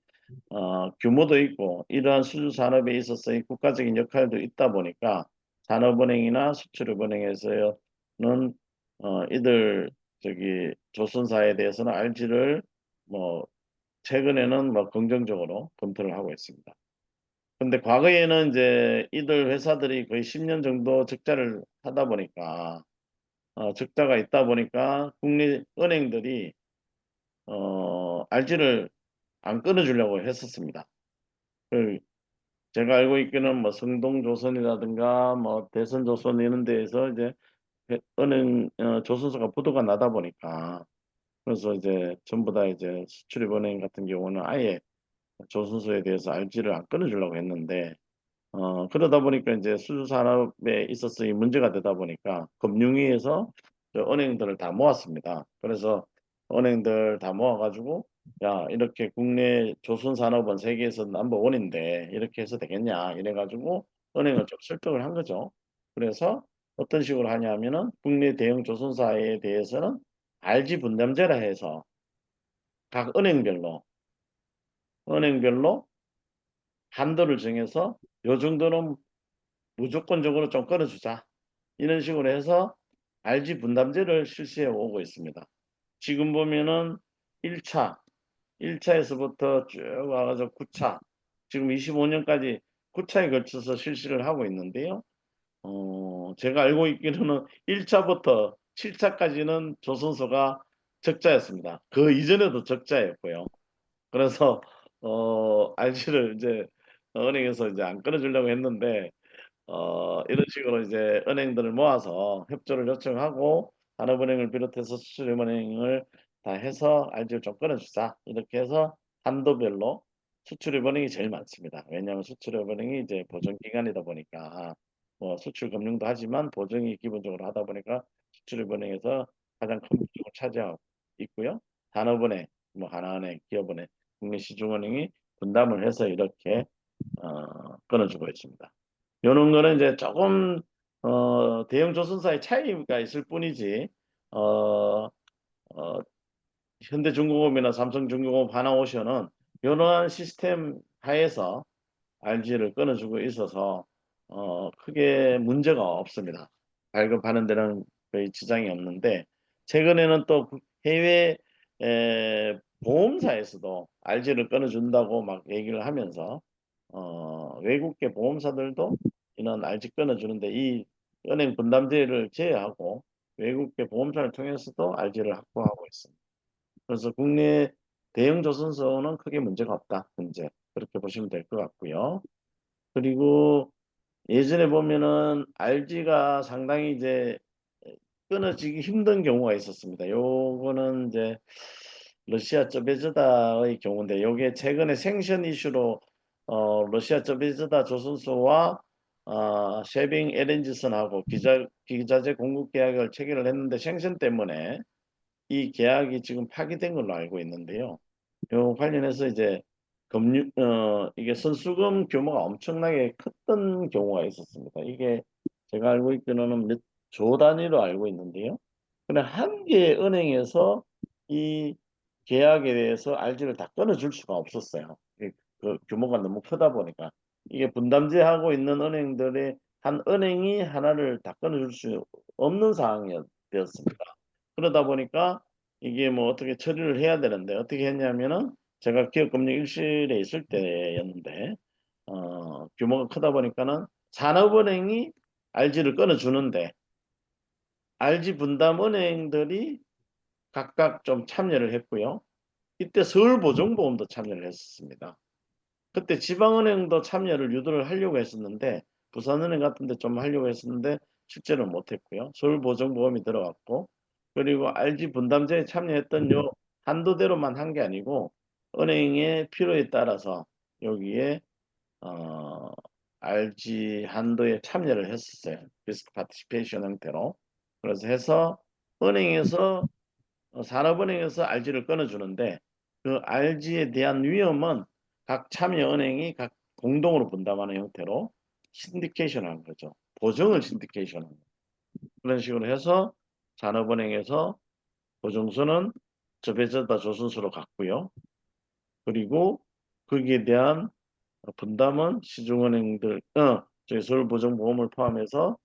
규모도 있고 이러한 수주 산업에 있어서의 국가적인 역할도 있다 보니까 산업은행이나 수출입은행에서는 이들 저기 조선사에 대해서는 RG를 뭐 최근에는 뭐 긍정적으로 검토를 하고 있습니다. 근데 과거에는 이제 이들 회사들이 거의 10년 정도 적자를 하다 보니까 적자가 있다 보니까 국내 은행들이 RG를 안 끊어주려고 했었습니다. 그 제가 알고 있기는 뭐 성동조선이라든가 뭐 대선조선 이런 데에서 이제 은행 조선소가 부도가 나다 보니까 그래서 이제 전부 다 이제 수출입은행 같은 경우는 아예 조선소에 대해서 RG를 안 끊어주려고 했는데 그러다 보니까 이제 수주 산업에 있어서 이 문제가 되다 보니까 금융위에서 저 은행들을 다 모았습니다. 그래서 은행들 다 모아가지고 야 이렇게 국내 조선 산업은 세계에서 넘버원인데 이렇게 해서 되겠냐 이래가지고 은행을 좀 설득을 한 거죠. 그래서 어떤 식으로 하냐면은 국내 대형 조선사에 대해서는 RG 분담제라 해서 각 은행별로 한도를 정해서 요 정도는 무조건적으로 좀 끌어주자. 이런 식으로 해서 RG 분담제를 실시해 오고 있습니다. 지금 보면은 1차에서부터 쭉 와가지고 9차, 지금 25년까지 9차에 걸쳐서 실시를 하고 있는데요. 제가 알고 있기로는 1차부터 7차까지는 조선소가 적자였습니다. 그 이전에도 적자였고요. 그래서 RG를 이제 은행에서 이제 안 끊어주려고 했는데 이런 식으로 이제 은행들을 모아서 협조를 요청하고 산업은행을 비롯해서 수출입은행을 다 해서 RG를 좀 끊어주자 이렇게 해서 한도별로 수출입은행이 제일 많습니다. 왜냐하면 수출입은행이 이제 보증기관이다 보니까 뭐 수출 금융도 하지만 보증이 기본적으로 하다 보니까 수출입은행에서 가장 큰 비중을 차지하고 있고요. 산업은행, 뭐 하나은행, 기업은행, 국내시중은행이 분담을 해서 이렇게 끊어주고 있습니다. 이런 거는 이제 조금 대형 조선사의 차이가 있을 뿐이지 어, 어, 현대중공업이나 삼성중공업, 하나오션은 이러한 시스템 하에서 RG를 끊어주고 있어서 크게 문제가 없습니다. 발급하는 데는 거의 지장이 없는데 최근에는 또 해외 보험사에서도 RG를 끊어준다고 막 얘기를 하면서 외국계 보험사들도 이런 RG 끊어주는데 이 은행 분담제를 제외하고 외국계 보험사를 통해서도 RG를 확보하고 있습니다. 그래서 국내 대형 조선소는 크게 문제가 없다. 현재 그렇게 보시면 될 것 같고요. 그리고 예전에 보면은 RG가 상당히 이제 끊어지기 힘든 경우가 있었습니다. 요거는 이제 러시아 쩌베즈다의 경우인데 요게 최근에 생션 이슈로 러시아 쩌베즈다 조선소와 쉐빙 LNG선하고 기자재 공급 계약을 체결을 했는데 생선 때문에 이 계약이 지금 파기된 걸로 알고 있는데요. 요 관련해서 이제 이게 선수금 규모가 엄청나게 컸던 경우가 있었습니다. 이게 제가 알고 있기로는 몇 조 단위로 알고 있는데요. 근데 한 개의 은행에서 이 계약에 대해서 RG를 다 끊어줄 수가 없었어요. 그 규모가 너무 크다 보니까 이게 분담제하고 있는 은행들의 한 은행이 하나를 다 끊어줄 수 없는 상황이 되었습니다. 그러다 보니까 이게 뭐 어떻게 처리를 해야 되는데 어떻게 했냐면은 제가 기업금융1실에 있을 때였는데 규모가 크다 보니까는 산업은행이 RG를 끊어주는데 RG 분담은행들이 각각 좀 참여를 했고요. 이때 서울보증보험도 참여를 했었습니다. 그때 지방은행도 참여를 유도를 하려고 했었는데 부산은행 같은 데 좀 하려고 했었는데 실제로 못했고요. 서울보증보험이 들어갔고 그리고 RG 분담제에 참여했던 요 한도대로만 한 게 아니고 은행의 필요에 따라서 여기에 RG 한도에 참여를 했었어요. 리스크 파티시페이션 형태로. 그래서 해서 은행에서 산업은행에서 RG를 끊어주는데 그 RG에 대한 위험은 각 참여은행이 각 공동으로 분담하는 형태로 신디케이션 하는 거죠. 보증을 신디케이션 하는 그런 식으로 해서 산업은행에서 보증수는 저배저다 조선수로 갔고요. 그리고 거기에 대한 분담은 시중은행들, 저희 서울보증보험을 포함해서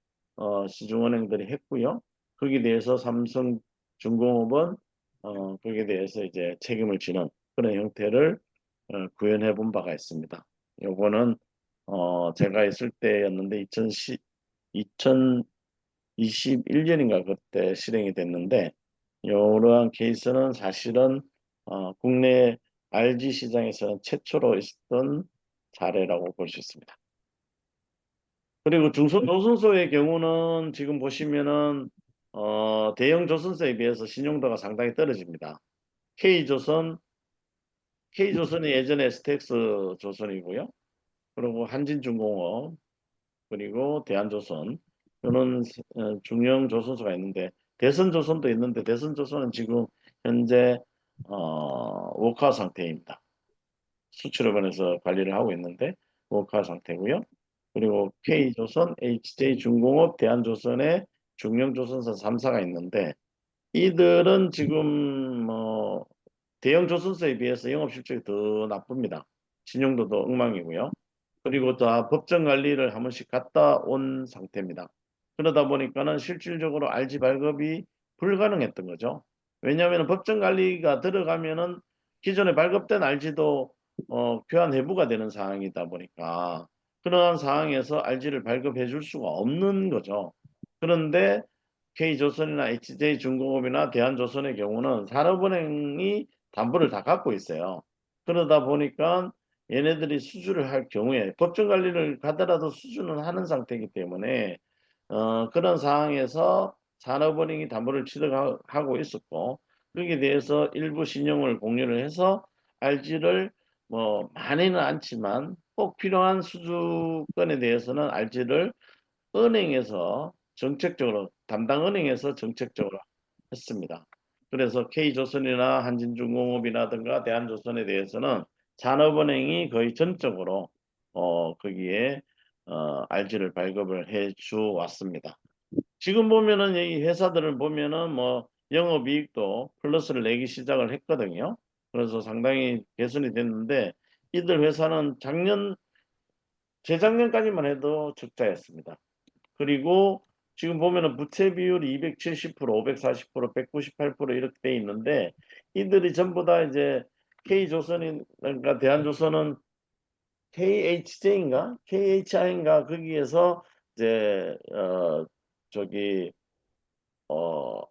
시중은행들이 했고요. 거기에 대해서 삼성중공업은 거기에 대해서 이제 책임을 지는 그런 형태를 구현해 본 바가 있습니다. 요거는 제가 있을 때였는데 2021년인가 그때 실행이 됐는데 이러한 케이스는 사실은 국내 RG 시장에서는 최초로 있었던 사례라고 볼 수 있습니다. 그리고 조선소의 경우는 지금 보시면은 대형 조선소에 비해서 신용도가 상당히 떨어집니다. K조선이 예전에 STX 조선이고요. 그리고 한진중공업 그리고 대한조선 이런 중형 조선소가 있는데 대선조선도 있는데 대선조선은 지금 현재 워크아웃 상태입니다. 수출업원에서 관리를 하고 있는데 워크아웃 상태고요. 그리고 K조선, HJ중공업, 대한조선의 중형조선사 3사가 있는데 이들은 지금 대형 조선소에 비해서 영업 실적이 더 나쁩니다. 신용도도 엉망이고요. 그리고 다 법정 관리를 한 번씩 갔다 온 상태입니다. 그러다 보니까는 실질적으로 RG 발급이 불가능했던 거죠. 왜냐하면 법정 관리가 들어가면은 기존에 발급된 RG도 교환 회부가 되는 상황이다 보니까 그러한 상황에서 RG를 발급해 줄 수가 없는 거죠. 그런데 K조선이나 HJ중공업이나 대한조선의 경우는 산업은행이 담보를 다 갖고 있어요. 그러다 보니까 얘네들이 수주를 할 경우에 법정 관리를 가더라도 수주는 하는 상태이기 때문에 그런 상황에서 산업은행이 담보를 취득하고 있었고 거기에 대해서 일부 신용을 공유를 해서 RG를 뭐 많이는 않지만 꼭 필요한 수주건에 대해서는 알지를 은행에서 정책적으로 담당 은행에서 정책적으로 했습니다. 그래서 K조선이나 한진중공업이라든가 대한조선에 대해서는 산업은행이 거의 전적으로 거기에 알지를 발급을 해 주왔습니다. 지금 보면은 이 회사들을 보면은 뭐 영업이익도 플러스를 내기 시작을 했거든요. 그래서 상당히 개선이 됐는데 이들 회사는 재작년까지만 해도 적자였습니다. 그리고 지금 보면은 부채 비율이 270%, 540%, 198% 이렇게 돼 있는데 이들이 전부 다 이제 K조선인 그러니까 대한조선은 KHJ인가 KHI인가 거기에서 이제 저기 어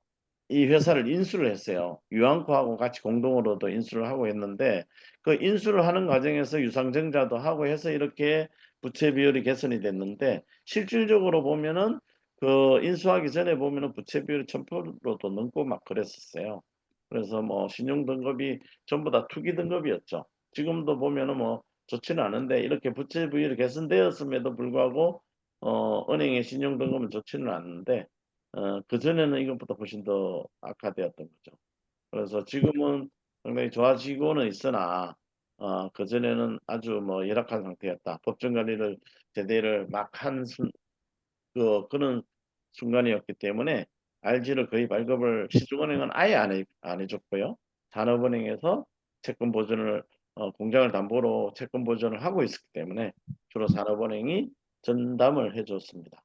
이 회사를 인수를 했어요. 유한코하고 같이 공동으로도 인수를 하고 했는데 그 인수를 하는 과정에서 유상증자도 하고 해서 이렇게 부채 비율이 개선이 됐는데 실질적으로 보면은 그 인수하기 전에 보면은 부채 비율이 1000%도 넘고 막 그랬었어요. 그래서 뭐 신용 등급이 전부 다 투기 등급이었죠. 지금도 보면은 뭐 좋지는 않은데 이렇게 부채 비율이 개선되었음에도 불구하고 은행의 신용 등급은 좋지는 않은데 그전에는 이것보다 훨씬 더 악화되었던 거죠. 그래서 지금은 상당히 좋아지고는 있으나, 그전에는 아주 뭐 열악한 상태였다. 법정 관리를 제대로 막 그런 순간이었기 때문에 RG를 거의 발급을 시중은행은 아예 안 해줬고요. 산업은행에서 채권 보존을, 공장을 담보로 채권 보존을 하고 있었기 때문에 주로 산업은행이 전담을 해줬습니다.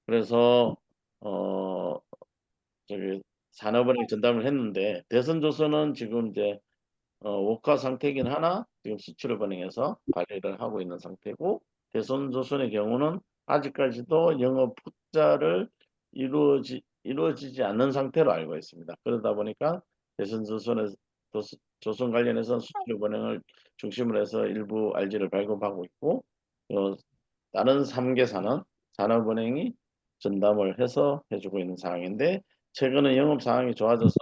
그래서, 어, 저기 산업은행 전담을 했는데 대선조선은 지금 이제 워커 상태이긴 하나 지금 수출업은행에서 관리를 하고 있는 상태고 대선조선의 경우는 아직까지도 영업 흑자를 이루어지지 않는 상태로 알고 있습니다. 그러다 보니까 대선조선의 조선 관련해서 수출업은행을 중심으로 해서 일부 RG를 발급하고 있고 다른 3개사는 산업은행이 전담을 해서 해주고 있는 상황인데 최근에 영업 상황이 좋아져서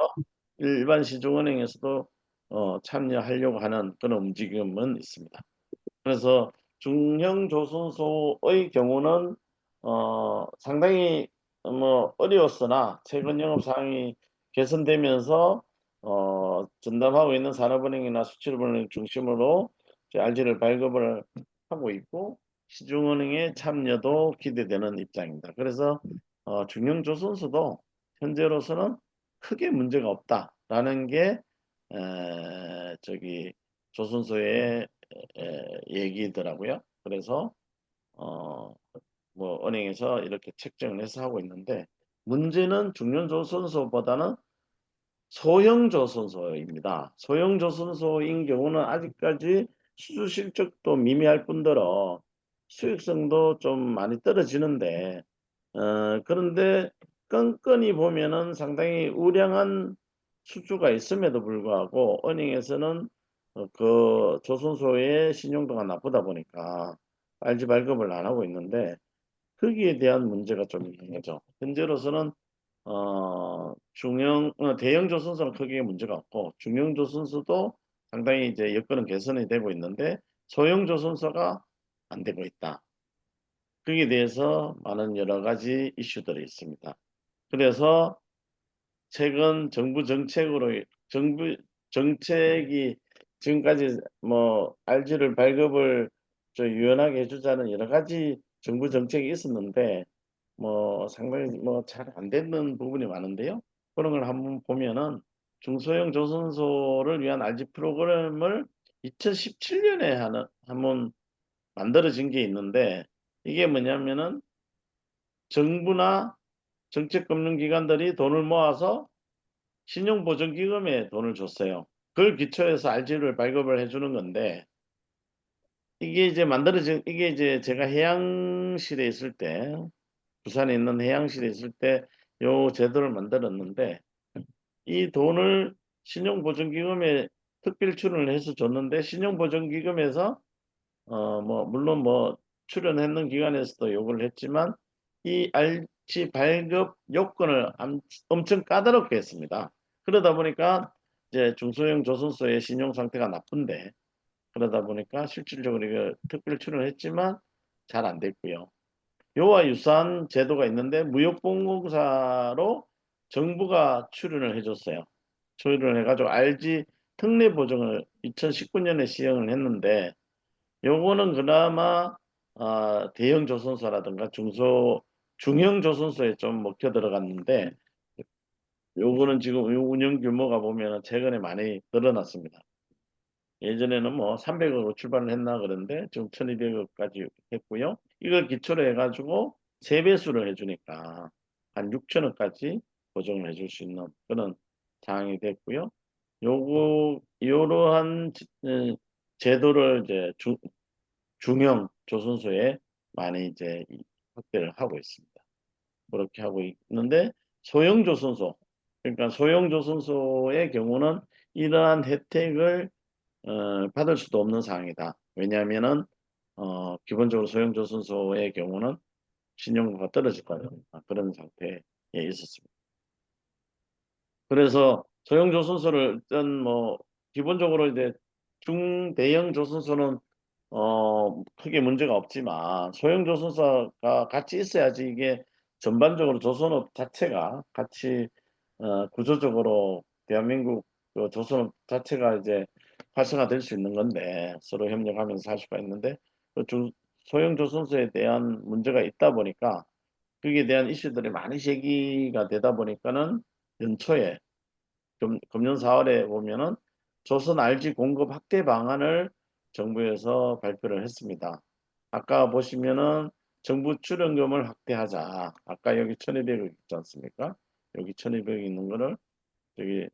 일반 시중은행에서도 참여하려고 하는 그런 움직임은 있습니다. 그래서 중형 조선소의 경우는 상당히 뭐 어려웠으나 최근 영업 상황이 개선되면서 전담하고 있는 산업은행이나 수출은행 중심으로 RG를 발급을 하고 있고 시중은행의 참여도 기대되는 입장입니다. 그래서 중형 조선소도 현재로서는 크게 문제가 없다라는 게 저기 조선소의 얘기더라고요. 그래서 뭐 은행에서 이렇게 책정을 해서 하고 있는데 문제는 중년조선소보다는 소형조선소입니다. 소형조선소인 경우는 아직까지 수주 실적도 미미할 뿐더러 수익성도 좀 많이 떨어지는데 그런데 끈끈이 보면은 상당히 우량한 수주가 있음에도 불구하고 은행에서는 그 조선소의 신용도가 나쁘다 보니까 RG 발급을 안 하고 있는데 거기에 대한 문제가 좀 있는 거죠. 현재로서는 대형 조선소는 크게 문제가 없고 중형 조선소도 상당히 이제 여건은 개선이 되고 있는데 소형 조선소가 안 되고 있다. 거기에 대해서 많은 여러 가지 이슈들이 있습니다. 그래서 최근 정부 정책이 지금까지 뭐 RG를 발급을 좀 유연하게 해주자는 여러 가지 정부 정책이 있었는데 뭐 상당히 뭐 잘 안 되는 부분이 많은데요. 그런 걸 한번 보면은 중소형 조선소를 위한 RG 프로그램을 2017년에 한번 만들어진 게 있는데 이게 뭐냐면은 정부나 정책금융기관들이 돈을 모아서 신용보전기금에 돈을 줬어요. 그걸 기초해서 RG를 발급을 해주는 건데 이게 이제 제가 해양실에 있을 때 부산에 있는 해양실에 있을 때 요 제도를 만들었는데 이 돈을 신용보전기금에 특별 출연을 해서 줬는데 신용보전기금에서 뭐 물론 뭐 출연했는 기관에서도 요구를 했지만 이 RG 발급 요건을 엄청 까다롭게 했습니다. 그러다 보니까 이제 중소형 조선소의 신용 상태가 나쁜데 그러다 보니까 실질적으로 이거 특별 출연을 했지만 잘 안 됐고요. 요와 유사한 제도가 있는데 무역봉공사로 정부가 출연을 해줬어요. 출연을 해가지고 RG 특례 보증을 2019년에 시행을 했는데 요거는 그나마 대형 조선소라든가 중형 조선소에 좀 먹혀 들어갔는데 요거는 지금 요 운영 규모가 보면 최근에 많이 늘어났습니다. 예전에는 뭐 300억으로 출발을 했나 그런데 지금 1200억까지 했고요. 이걸 기초로 해가지고 세배수를 해주니까 한 6천억까지 보정을 해줄 수 있는 그런 상황이 됐고요. 이러한 제도를 이제 중형 조선소에 많이 이제 확대를 하고 있습니다. 그렇게 하고 있는데 소형 조선소, 그러니까 소형 조선소의 경우는 이러한 혜택을 받을 수도 없는 상황이다. 왜냐하면은 기본적으로 소형 조선소의 경우는 신용도가 떨어질 거예요. 그런 상태에 있었습니다. 그래서 소형 조선소를 일단 뭐 기본적으로 이제 중대형 조선소는 크게 문제가 없지만 소형 조선소가 같이 있어야지 이게 전반적으로 조선업 자체가 같이 구조적으로 대한민국 그 조선업 자체가 이제 활성화될 수 있는 건데 서로 협력하면서 할 수가 있는데 그 소형 조선소에 대한 문제가 있다 보니까 거기에 대한 이슈들이 많이 제기가 되다 보니까는 연초에 금년 4월에 보면은 조선 RG 공급 확대 방안을 정부에서 발표를 했습니다. 아까 보시면은 정부 출연금을 확대하자. 아까 여기 1200억 있지 않습니까? 여기 1200억 있는 거를 저기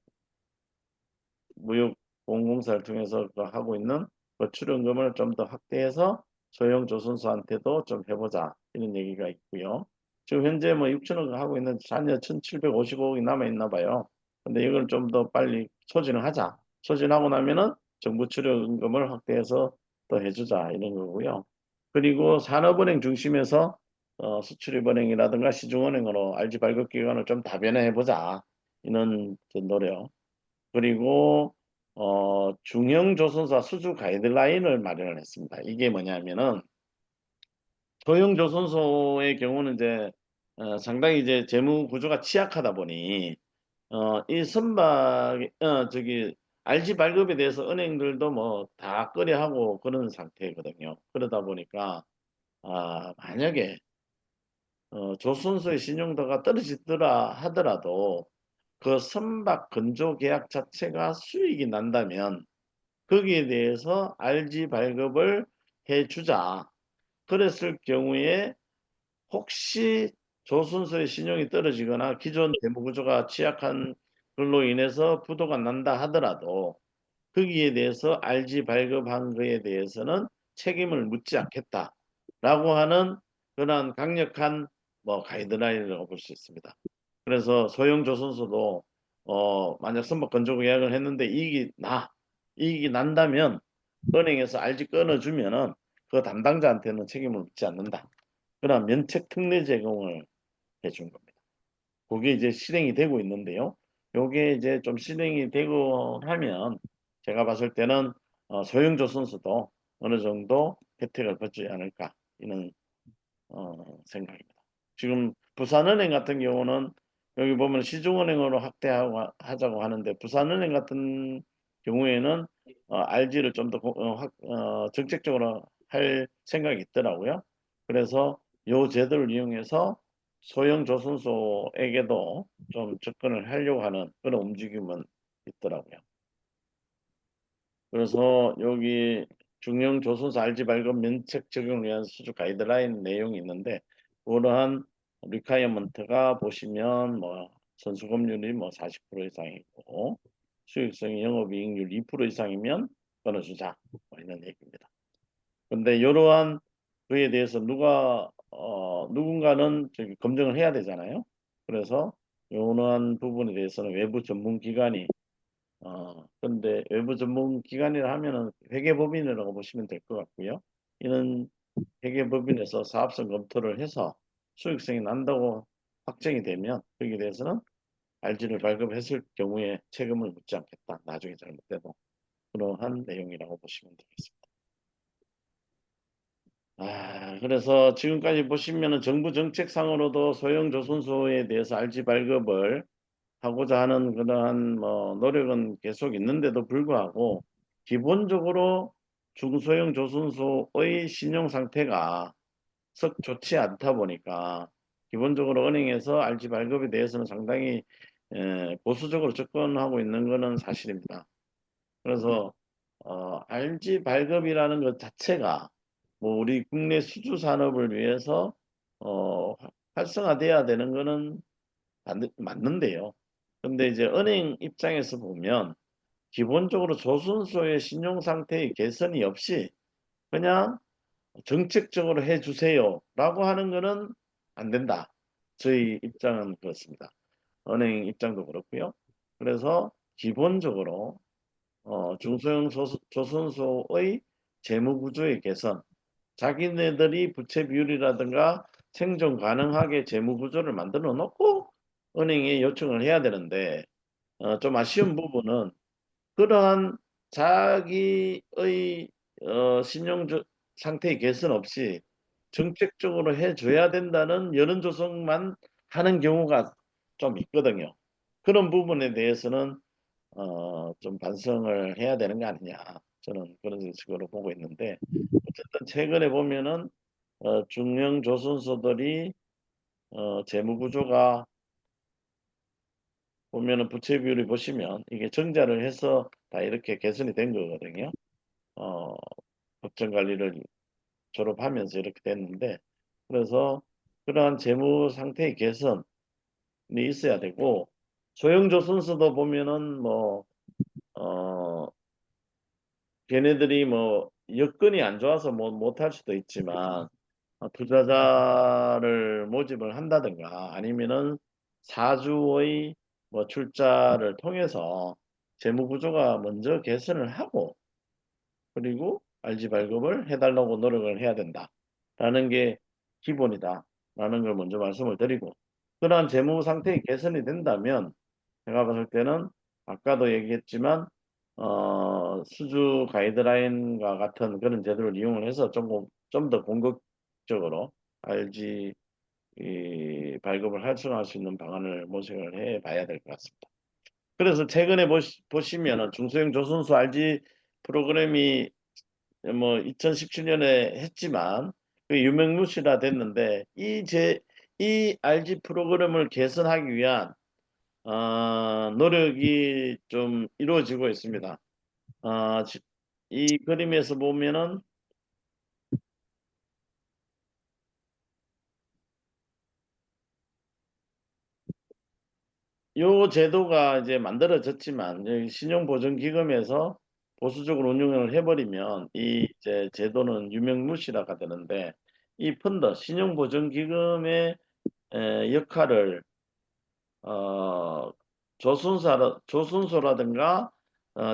무역공공사를 통해서 하고 있는 그 출연금을 좀 더 확대해서 소형 조선소한테도 좀 해보자 이런 얘기가 있고요. 지금 현재 뭐 6천억 하고 있는 잔여 1755억이 남아 있나 봐요. 근데 이걸 좀 더 빨리 소진을 하자. 소진하고 나면은 정부 출연금을 확대해서 더 해주자 이런 거고요. 그리고 산업은행 중심에서 수출입은행이라든가 시중은행으로 RG 발급 기관을 좀 다변화해보자 이런 노력. 그리고 중형 조선사 수주 가이드라인을 마련을 했습니다. 이게 뭐냐면은 소형 조선소의 경우는 이제 상당히 이제 재무 구조가 취약하다 보니 이 선박 저기 RG 발급에 대해서 은행들도 뭐 다 꺼려하고 그런 상태거든요. 그러다 보니까 만약에 조선소의 신용도가 떨어지더라 하더라도 그 선박 건조 계약 자체가 수익이 난다면 거기에 대해서 RG 발급을 해주자. 그랬을 경우에 혹시 조선소의 신용이 떨어지거나 기존 재무구조가 취약한 걸로 인해서 부도가 난다 하더라도 거기에 대해서 RG 발급한 거에 대해서는 책임을 묻지 않겠다라고 하는 그런 강력한 뭐 가이드라인이라고 볼 수 있습니다. 그래서 소형 조선소도 만약 선박 건조 계약을 했는데 이익이 난다면 은행에서 RG 끊어주면은 그 담당자한테는 책임을 묻지 않는다. 그런 면책 특례 제공을 해준 겁니다. 그게 이제 실행이 되고 있는데요. 요게 이제 좀 실행이 되고 하면 제가 봤을 때는 소형 조선소도 어느 정도 혜택을 받지 않을까 이런 생각입니다. 지금 부산은행 같은 경우는 여기 보면 시중은행으로 확대하고 하자고 하는데 부산은행 같은 경우에는 RG를 좀 더 정책적으로 할 생각이 있더라고요. 그래서 요 제도를 이용해서 소형 조선소에게도 좀 접근을 하려고 하는 그런 움직임은 있더라고요. 그래서 여기 중형 조선소 RG 발급 면책 적용을 위한 수주 가이드라인 내용이 있는데 그러한 리콰이어먼트가 보시면 뭐 선수금률이 뭐 40% 이상이고 수익성이 영업이익률 2% 이상이면 끊어주자 뭐 이런 얘기입니다. 근데 이러한 그에 대해서 누군가는 저기 검증을 해야 되잖아요. 그래서 이러한 부분에 대해서는 외부 전문 기관이 근데 외부 전문 기관이라 하면은 회계법인이라고 보시면 될 것 같고요. 이런 회계법인에서 사업성 검토를 해서 수익성이 난다고 확정이 되면 거기에 대해서는 RG를 발급했을 경우에 책임을 묻지 않겠다. 나중에 잘못돼도 그러한 내용이라고 보시면 되겠습니다. 그래서 지금까지 보시면은 정부 정책상으로도 소형 조선소에 대해서 RG 발급을 하고자 하는 그러한 노력은 계속 있는데도 불구하고 기본적으로 중소형 조선소의 신용 상태가 썩 좋지 않다 보니까 기본적으로 은행에서 RG 발급에 대해서는 상당히 보수적으로 접근하고 있는 것은 사실입니다. 그래서 RG 발급이라는 것 자체가 뭐 우리 국내 수주 산업을 위해서 활성화돼야 되는 거는 맞는데요. 근데 이제 은행 입장에서 보면 기본적으로 조선소의 신용 상태의 개선이 없이 그냥 정책적으로 해주세요라고 하는 거는 안 된다. 저희 입장은 그렇습니다. 은행 입장도 그렇고요. 그래서 기본적으로 중소형 조선소의 재무 구조의 개선, 자기네들이 부채 비율이라든가 생존 가능하게 재무 구조를 만들어 놓고 은행에 요청을 해야 되는데 좀 아쉬운 부분은 그러한 자기의 신용 상태의 개선 없이 정책적으로 해줘야 된다는 여론 조성만 하는 경우가 좀 있거든요. 그런 부분에 대해서는 좀 반성을 해야 되는 거 아니냐. 저는 그런 식으로 보고 있는데 어쨌든 최근에 보면은 중형 조선소들이 재무 구조가 보면은 부채 비율이 보시면 이게 정자를 해서 다 이렇게 개선이 된 거거든요. 어, 법정 관리를 졸업하면서 이렇게 됐는데 그래서 그러한 재무 상태의 개선이 있어야 되고 소형 조선소도 보면은 걔네들이 여건이 안 좋아서 못할 수도 있지만 투자자를 모집을 한다든가 아니면은 사주의 출자를 통해서 재무 구조가 먼저 개선을 하고 그리고 RG 발급을 해달라고 노력을 해야 된다라는 게 기본이다라는 걸 먼저 말씀을 드리고 그러한 재무 상태의 개선이 된다면 제가 봤을 때는 아까도 얘기했지만 수주 가이드라인과 같은 그런 제도를 이용을 해서 좀 더 공격적으로 RG 발급을 활성화할 수 있는 방안을 모색을 해 봐야 될 것 같습니다. 그래서 최근에 보시면은 중소형 조선소 RG 프로그램이 2017년에 했지만 그 유명무실화 됐는데 이 RG 프로그램을 개선하기 위한 노력이 좀 이루어지고 있습니다. 이 그림에서 보면은 요 제도가 이제 만들어졌지만 여기 신용보증기금에서 보수적으로 운용을 해버리면 이 이제 제도는 유명무실화가 되는데 이 펀드 신용보증기금의 역할을 조선소라든가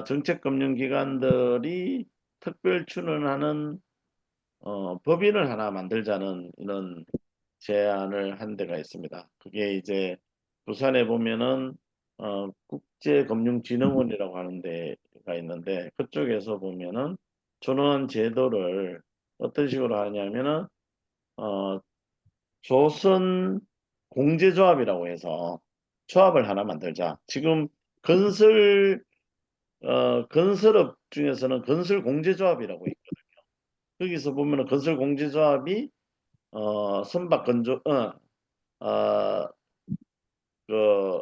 정책금융기관들이 특별 추천하는 법인을 하나 만들자는 이런 제안을 한 데가 있습니다. 그게 이제 부산에 보면은 국제금융진흥원이라고 하는 데가 있는데 그쪽에서 보면은 저는 제도를 어떤 식으로 하냐면은 조선 공제조합이라고 해서 조합을 하나 만들자. 지금 건설업 중에서는 건설공제조합이라고 있거든요. 거기서 보면은 건설공제조합이 선박 건조 그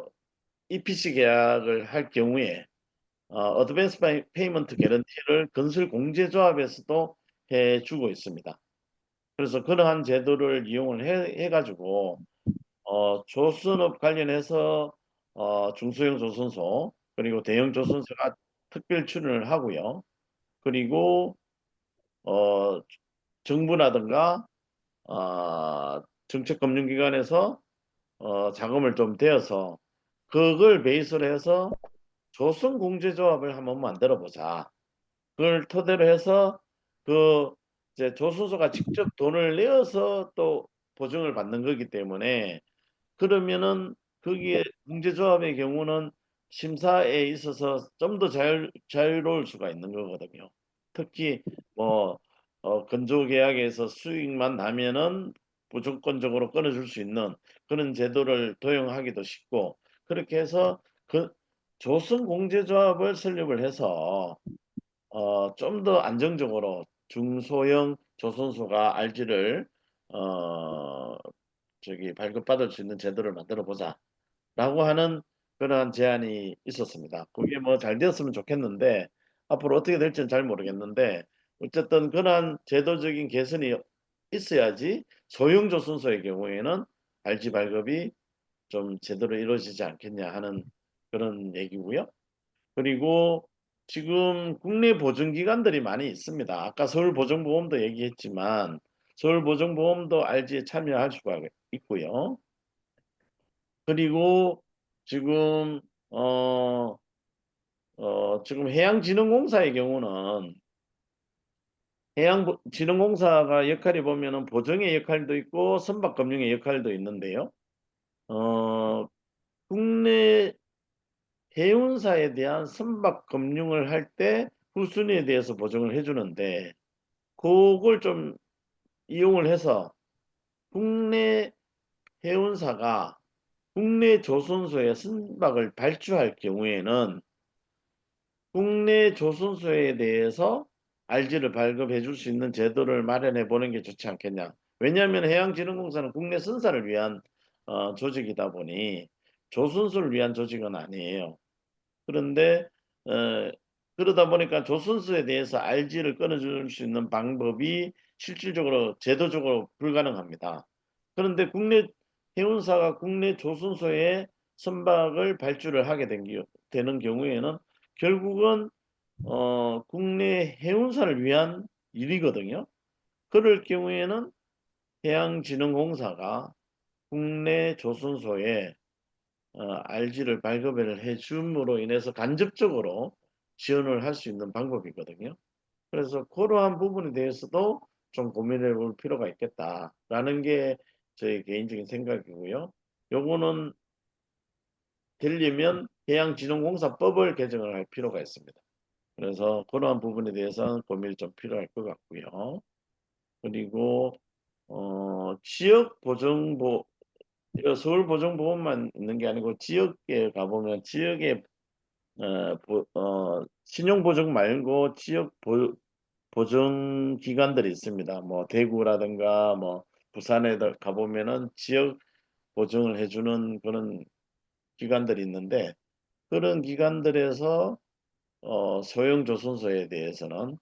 EPC 계약을 할 경우에 어드밴스 페이먼트 개런티를 건설공제조합에서도 해주고 있습니다. 그래서 그러한 제도를 이용을 해가지고 조선업 관련해서 중소형 조선소 그리고 대형 조선소가 특별 출연을 하고요. 그리고 정부라든가 정책금융기관에서 자금을 좀 대어서 그걸 베이스로 해서 조선공제조합을 한번 만들어 보자. 그걸 토대로 해서 그 이제 조선소가 직접 돈을 내어서 또 보증을 받는 거기 때문에 그러면은 거기에 공제조합의 경우는 심사에 있어서 좀 더 자유로울 수가 있는 거거든요. 특히 뭐 건조계약에서 수익만 나면은 무조건적으로 끊어줄 수 있는 그런 제도를 도용하기도 쉽고, 그렇게 해서 그 조선 공제조합을 설립을 해서 좀 더 안정적으로 중소형 조선소가 RG를 발급받을 수 있는 제도를 만들어 보자라고 하는 그러한 제안이 있었습니다. 그게 뭐 잘 되었으면 좋겠는데 앞으로 어떻게 될지는 잘 모르겠는데, 어쨌든 그러한 제도적인 개선이 있어야지 소형 조선소의 경우에는 RG 발급이 좀 제대로 이루어지지 않겠냐 하는 그런 얘기고요. 그리고 지금 국내 보증기관들이 많이 있습니다. 아까 서울보증보험도 얘기했지만 서울보증보험도 RG에 참여할 수가 있고요. 그리고 지금 지금 해양진흥공사의 경우는 해양진흥공사가 역할이 보면은 보증의 역할도 있고 선박금융의 역할도 있는데요. 국내 해운사에 대한 선박 금융을 할 때 후순위에 대해서 보증을 해주는데, 그걸 좀 이용을 해서 국내 해운사가 국내 조선소에 선박을 발주할 경우에는 국내 조선소에 대해서 RG를 발급해 줄 수 있는 제도를 마련해 보는 게 좋지 않겠냐. 왜냐하면 해양진흥공사는 국내 선사를 위한 조직이다 보니 조선소를 위한 조직은 아니에요. 그런데 그러다 보니까 조선소에 대해서 RG를 끊어줄 수 있는 방법이 실질적으로 제도적으로 불가능합니다. 그런데 국내 해운사가 국내 조선소에 선박을 발주를 하게 되는 경우에는 결국은 국내 해운사를 위한 일이거든요. 그럴 경우에는 해양진흥공사가 국내 조선소에 RG를 발급을 해줌으로 인해서 간접적으로 지원을 할 수 있는 방법이거든요. 그래서 그러한 부분에 대해서도 좀 고민해 볼 필요가 있겠다라는 게 저희 개인적인 생각이고요. 요거는 되려면 해양진흥공사법을 개정을 할 필요가 있습니다. 그래서 그러한 부분에 대해서는 고민이 좀 필요할 것 같고요. 그리고 지역 보정보 서울 보정보험만 있는 게 아니고 지역에 가보면 지역에 신용보증 말고 지역 보증 기관들이 있습니다. 뭐 대구라든가 뭐 부산에 가보면은 지역 보증을 해주는 그런 기관들이 있는데, 그런 기관들에서 소형 조선소에 대해서는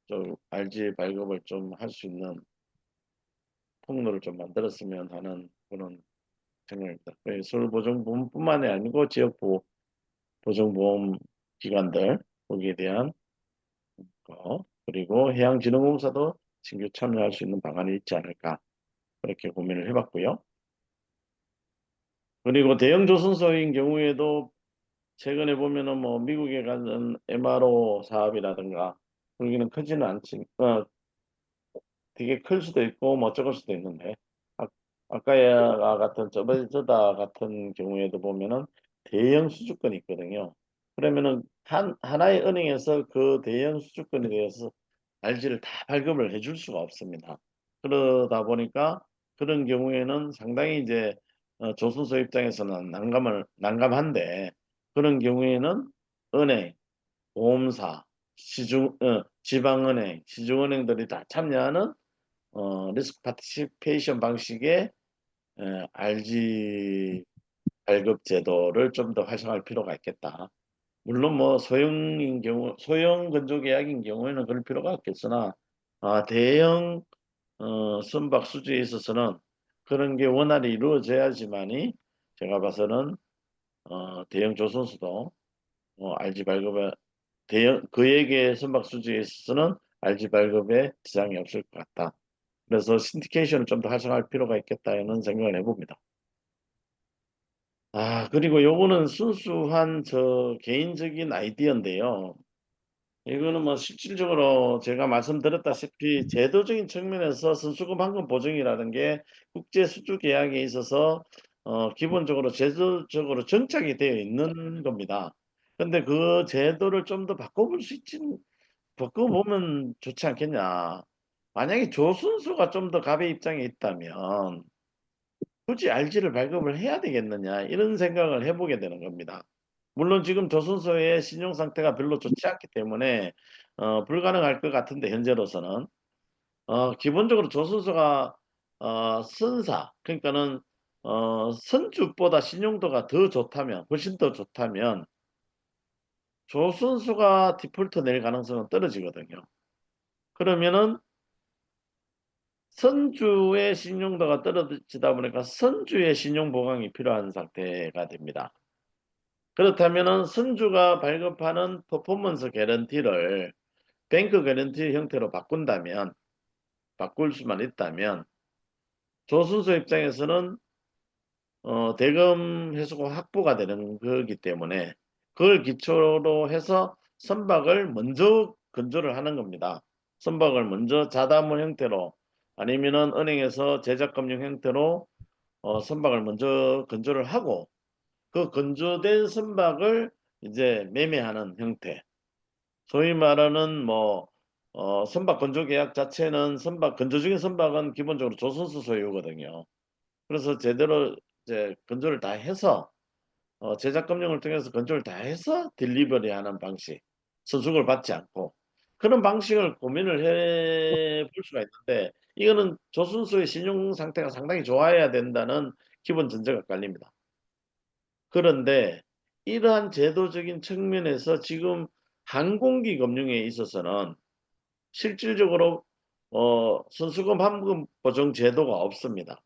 좀 RG 발급을 좀 할 수 있는 통로를 좀 만들었으면 하는 그런 생각입니다. 서울보증보험뿐만이 아니고 지역 보증보험 기관들 거기에 대한 거, 그리고 해양진흥공사도 신규 참여할 수 있는 방안이 있지 않을까, 그렇게 고민을 해봤고요. 그리고 대형 조선소인 경우에도 최근에 보면은 뭐 미국에 가는 MRO 사업이라든가 거기는 크지는 않지, 되게 클 수도 있고 뭐 적을 수도 있는데, 아까야 같은 저다 같은 경우에도 보면은 대형 수주권이 있거든요. 그러면은 하나의 은행에서 그 대형 수주권에 대해서 RG를 다 발급을 해줄 수가 없습니다. 그러다 보니까 그런 경우에는 상당히 이제 조선소 입장에서는 난감한데, 그런 경우에는 은행, 보험사, 지방은행, 시중은행들이 다 참여하는 리스크 파티시페이션 방식의 RG 발급 제도를 좀 더 활성화할 필요가 있겠다. 물론 뭐 소형 건조 계약인 경우에는 그럴 필요가 없겠으나 대형 선박 수주에 있어서는 그런 게 원활히 이루어져야지만이 제가 봐서는 대형 조선수도 RG 발급에 대형 그에게 선박 수주에 있어서는 RG 발급에 지장이 없을 것 같다. 그래서 신디케이션을 좀 더 활성화할 필요가 있겠다는 생각을 해봅니다. 그리고 요거는 순수한 저 개인적인 아이디어인데요. 이거는 뭐 실질적으로 제가 말씀드렸다시피 제도적인 측면에서 선수금 환급 보증이라는 게 국제 수주 계약에 있어서 기본적으로 제도적으로 정착이 되어 있는 겁니다. 근데 그 제도를 좀 더 바꿔보면 좋지 않겠냐. 만약에 조순수가 좀 더 갑의 입장에 있다면 굳이 RG를 발급을 해야 되겠느냐 이런 생각을 해보게 되는 겁니다. 물론 지금 조선소의 신용 상태가 별로 좋지 않기 때문에 불가능할 것 같은데 현재로서는 기본적으로 조선소가 선사 그러니까는 선주보다 신용도가 더 좋다면 훨씬 더 좋다면 조선소가 디폴트 낼 가능성은 떨어지거든요. 그러면은 선주의 신용도가 떨어지다 보니까 선주의 신용 보강이 필요한 상태가 됩니다. 그렇다면은 선주가 발급하는 퍼포먼스 개런티를 뱅크 개런티 형태로 바꿀 수만 있다면 조선소 입장에서는 대금 회수가 확보가 되는 거기 때문에 그걸 기초로 해서 선박을 먼저 건조를 하는 겁니다. 선박을 먼저 자담문 형태로 아니면은 은행에서 제작금융 형태로 선박을 먼저 건조를 하고 그 건조된 선박을 이제 매매하는 형태. 소위 말하는 선박 건조 계약 자체는 건조 중인 선박은 기본적으로 조선소 소유거든요. 그래서 제대로 이제 건조를 다 해서 제작 금융을 통해서 건조를 다 해서 딜리버리하는 방식, 선수를 받지 않고 그런 방식을 고민을 해 볼 수가 있는데 이거는 조선소의 신용 상태가 상당히 좋아야 된다는 기본 전제가 깔립니다. 그런데 이러한 제도적인 측면에서 지금 항공기 금융에 있어서는 실질적으로 선수금 환급 보정 제도가 없습니다.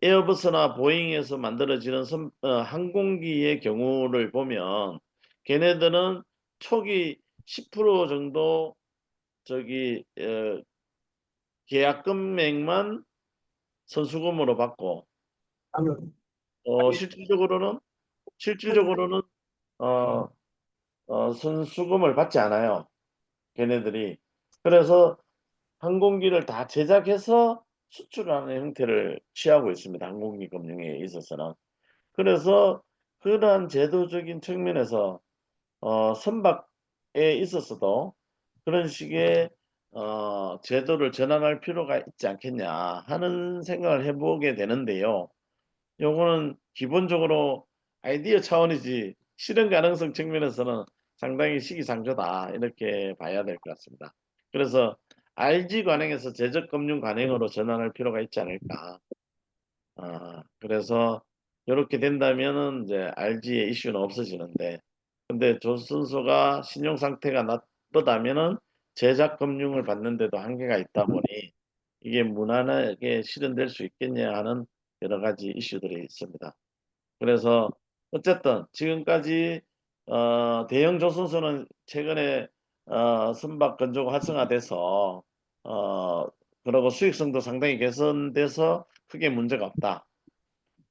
에어버스나 보잉에서 만들어지는 항공기의 경우를 보면 걔네들은 초기 10% 정도 저기 계약 금액만 선수금으로 받고 실질적으로는 어, 선수금을 받지 않아요. 걔네들이. 그래서 항공기를 다 제작해서 수출하는 형태를 취하고 있습니다. 항공기 금융에 있어서는. 그래서 그러한 제도적인 측면에서 선박에 있어서도 그런 식의 제도를 전환할 필요가 있지 않겠냐 하는 생각을 해보게 되는데요. 요거는 기본적으로 아이디어 차원이지 실현 가능성 측면에서는 상당히 시기상조다 이렇게 봐야 될 것 같습니다. 그래서 RG 관행에서 제적금융 관행으로 전환할 필요가 있지 않을까. 그래서 이렇게 된다면은 이제 RG의 이슈는 없어지는데 근데 조선소가 신용 상태가 나쁘다면은 제작 금융을 받는데도 한계가 있다 보니 이게 무난하게 실현될 수 있겠냐 하는 여러 가지 이슈들이 있습니다. 그래서 어쨌든 지금까지 대형 조선소는 최근에 선박 건조가 활성화돼서 그리고 수익성도 상당히 개선돼서 크게 문제가 없다.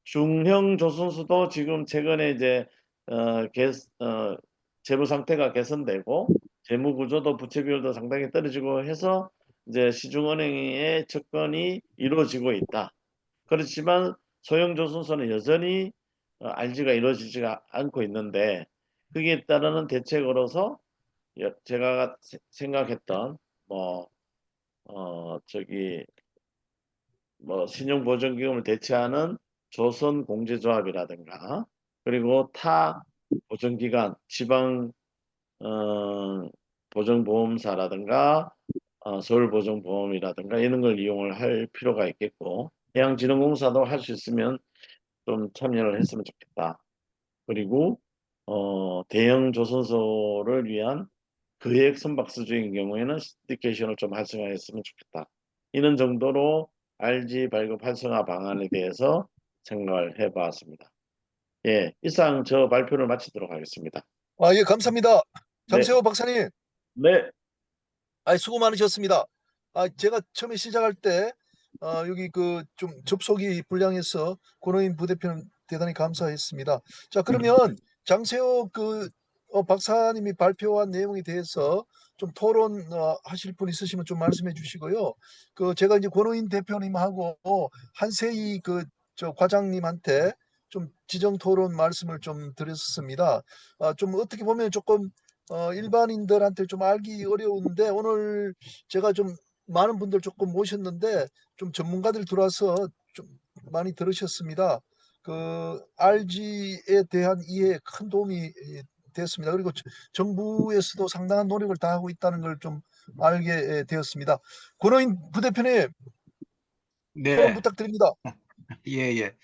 중형 조선소도 지금 최근에 이제 어, 개, 어, 재무 상태가 개선되고 재무 구조도 부채 비율도 상당히 떨어지고 해서 이제 시중은행의 접근이 이루어지고 있다. 그렇지만 소형 조선소는 여전히 RG가 이루어지지가 않고 있는데 거기에 따르는 대책으로서 제가 생각했던 뭐 저기 신용보전기금을 대체하는 조선공제조합이라든가 그리고 타 보전기관 지방 보정보험사라든가 서울보정보험이라든가 이런 걸 이용을 할 필요가 있겠고 해양진흥공사도 할 수 있으면 좀 참여를 했으면 좋겠다. 그리고 대형 조선소를 위한 거액 선박수주인 경우에는 시디케이션을 좀 활성화했으면 좋겠다. 이런 정도로 RG 발급 활성화 방안에 대해서 생각을 해봤습니다. 예, 이상 저 발표를 마치도록 하겠습니다. 예, 감사합니다. 네, 장세호 박사님, 네, 수고 많으셨습니다. 제가 처음에 시작할 때 여기 그 좀 접속이 불량해서 권호인 부대표는 대단히 감사했습니다. 자, 그러면 장세호 박사님이 발표한 내용에 대해서 좀 토론 하실 분 있으시면 좀 말씀해 주시고요. 제가 이제 권호인 대표님하고 한세희 저 과장님한테 좀 지정 토론 말씀을 좀 드렸습니다. 좀 어떻게 보면 조금 일반인들한테 좀 알기 어려운데 오늘 제가 좀 많은 분들 조금 모셨는데 좀 전문가들 들어와서 좀 많이 들으셨습니다. 그 RG에 대한 이해에 큰 도움이 됐습니다. 그리고 정부에서도 상당한 노력을 다하고 있다는 걸 좀 알게 되었습니다. 권호인 부대표님 토론 네, 부탁드립니다. 예, 예.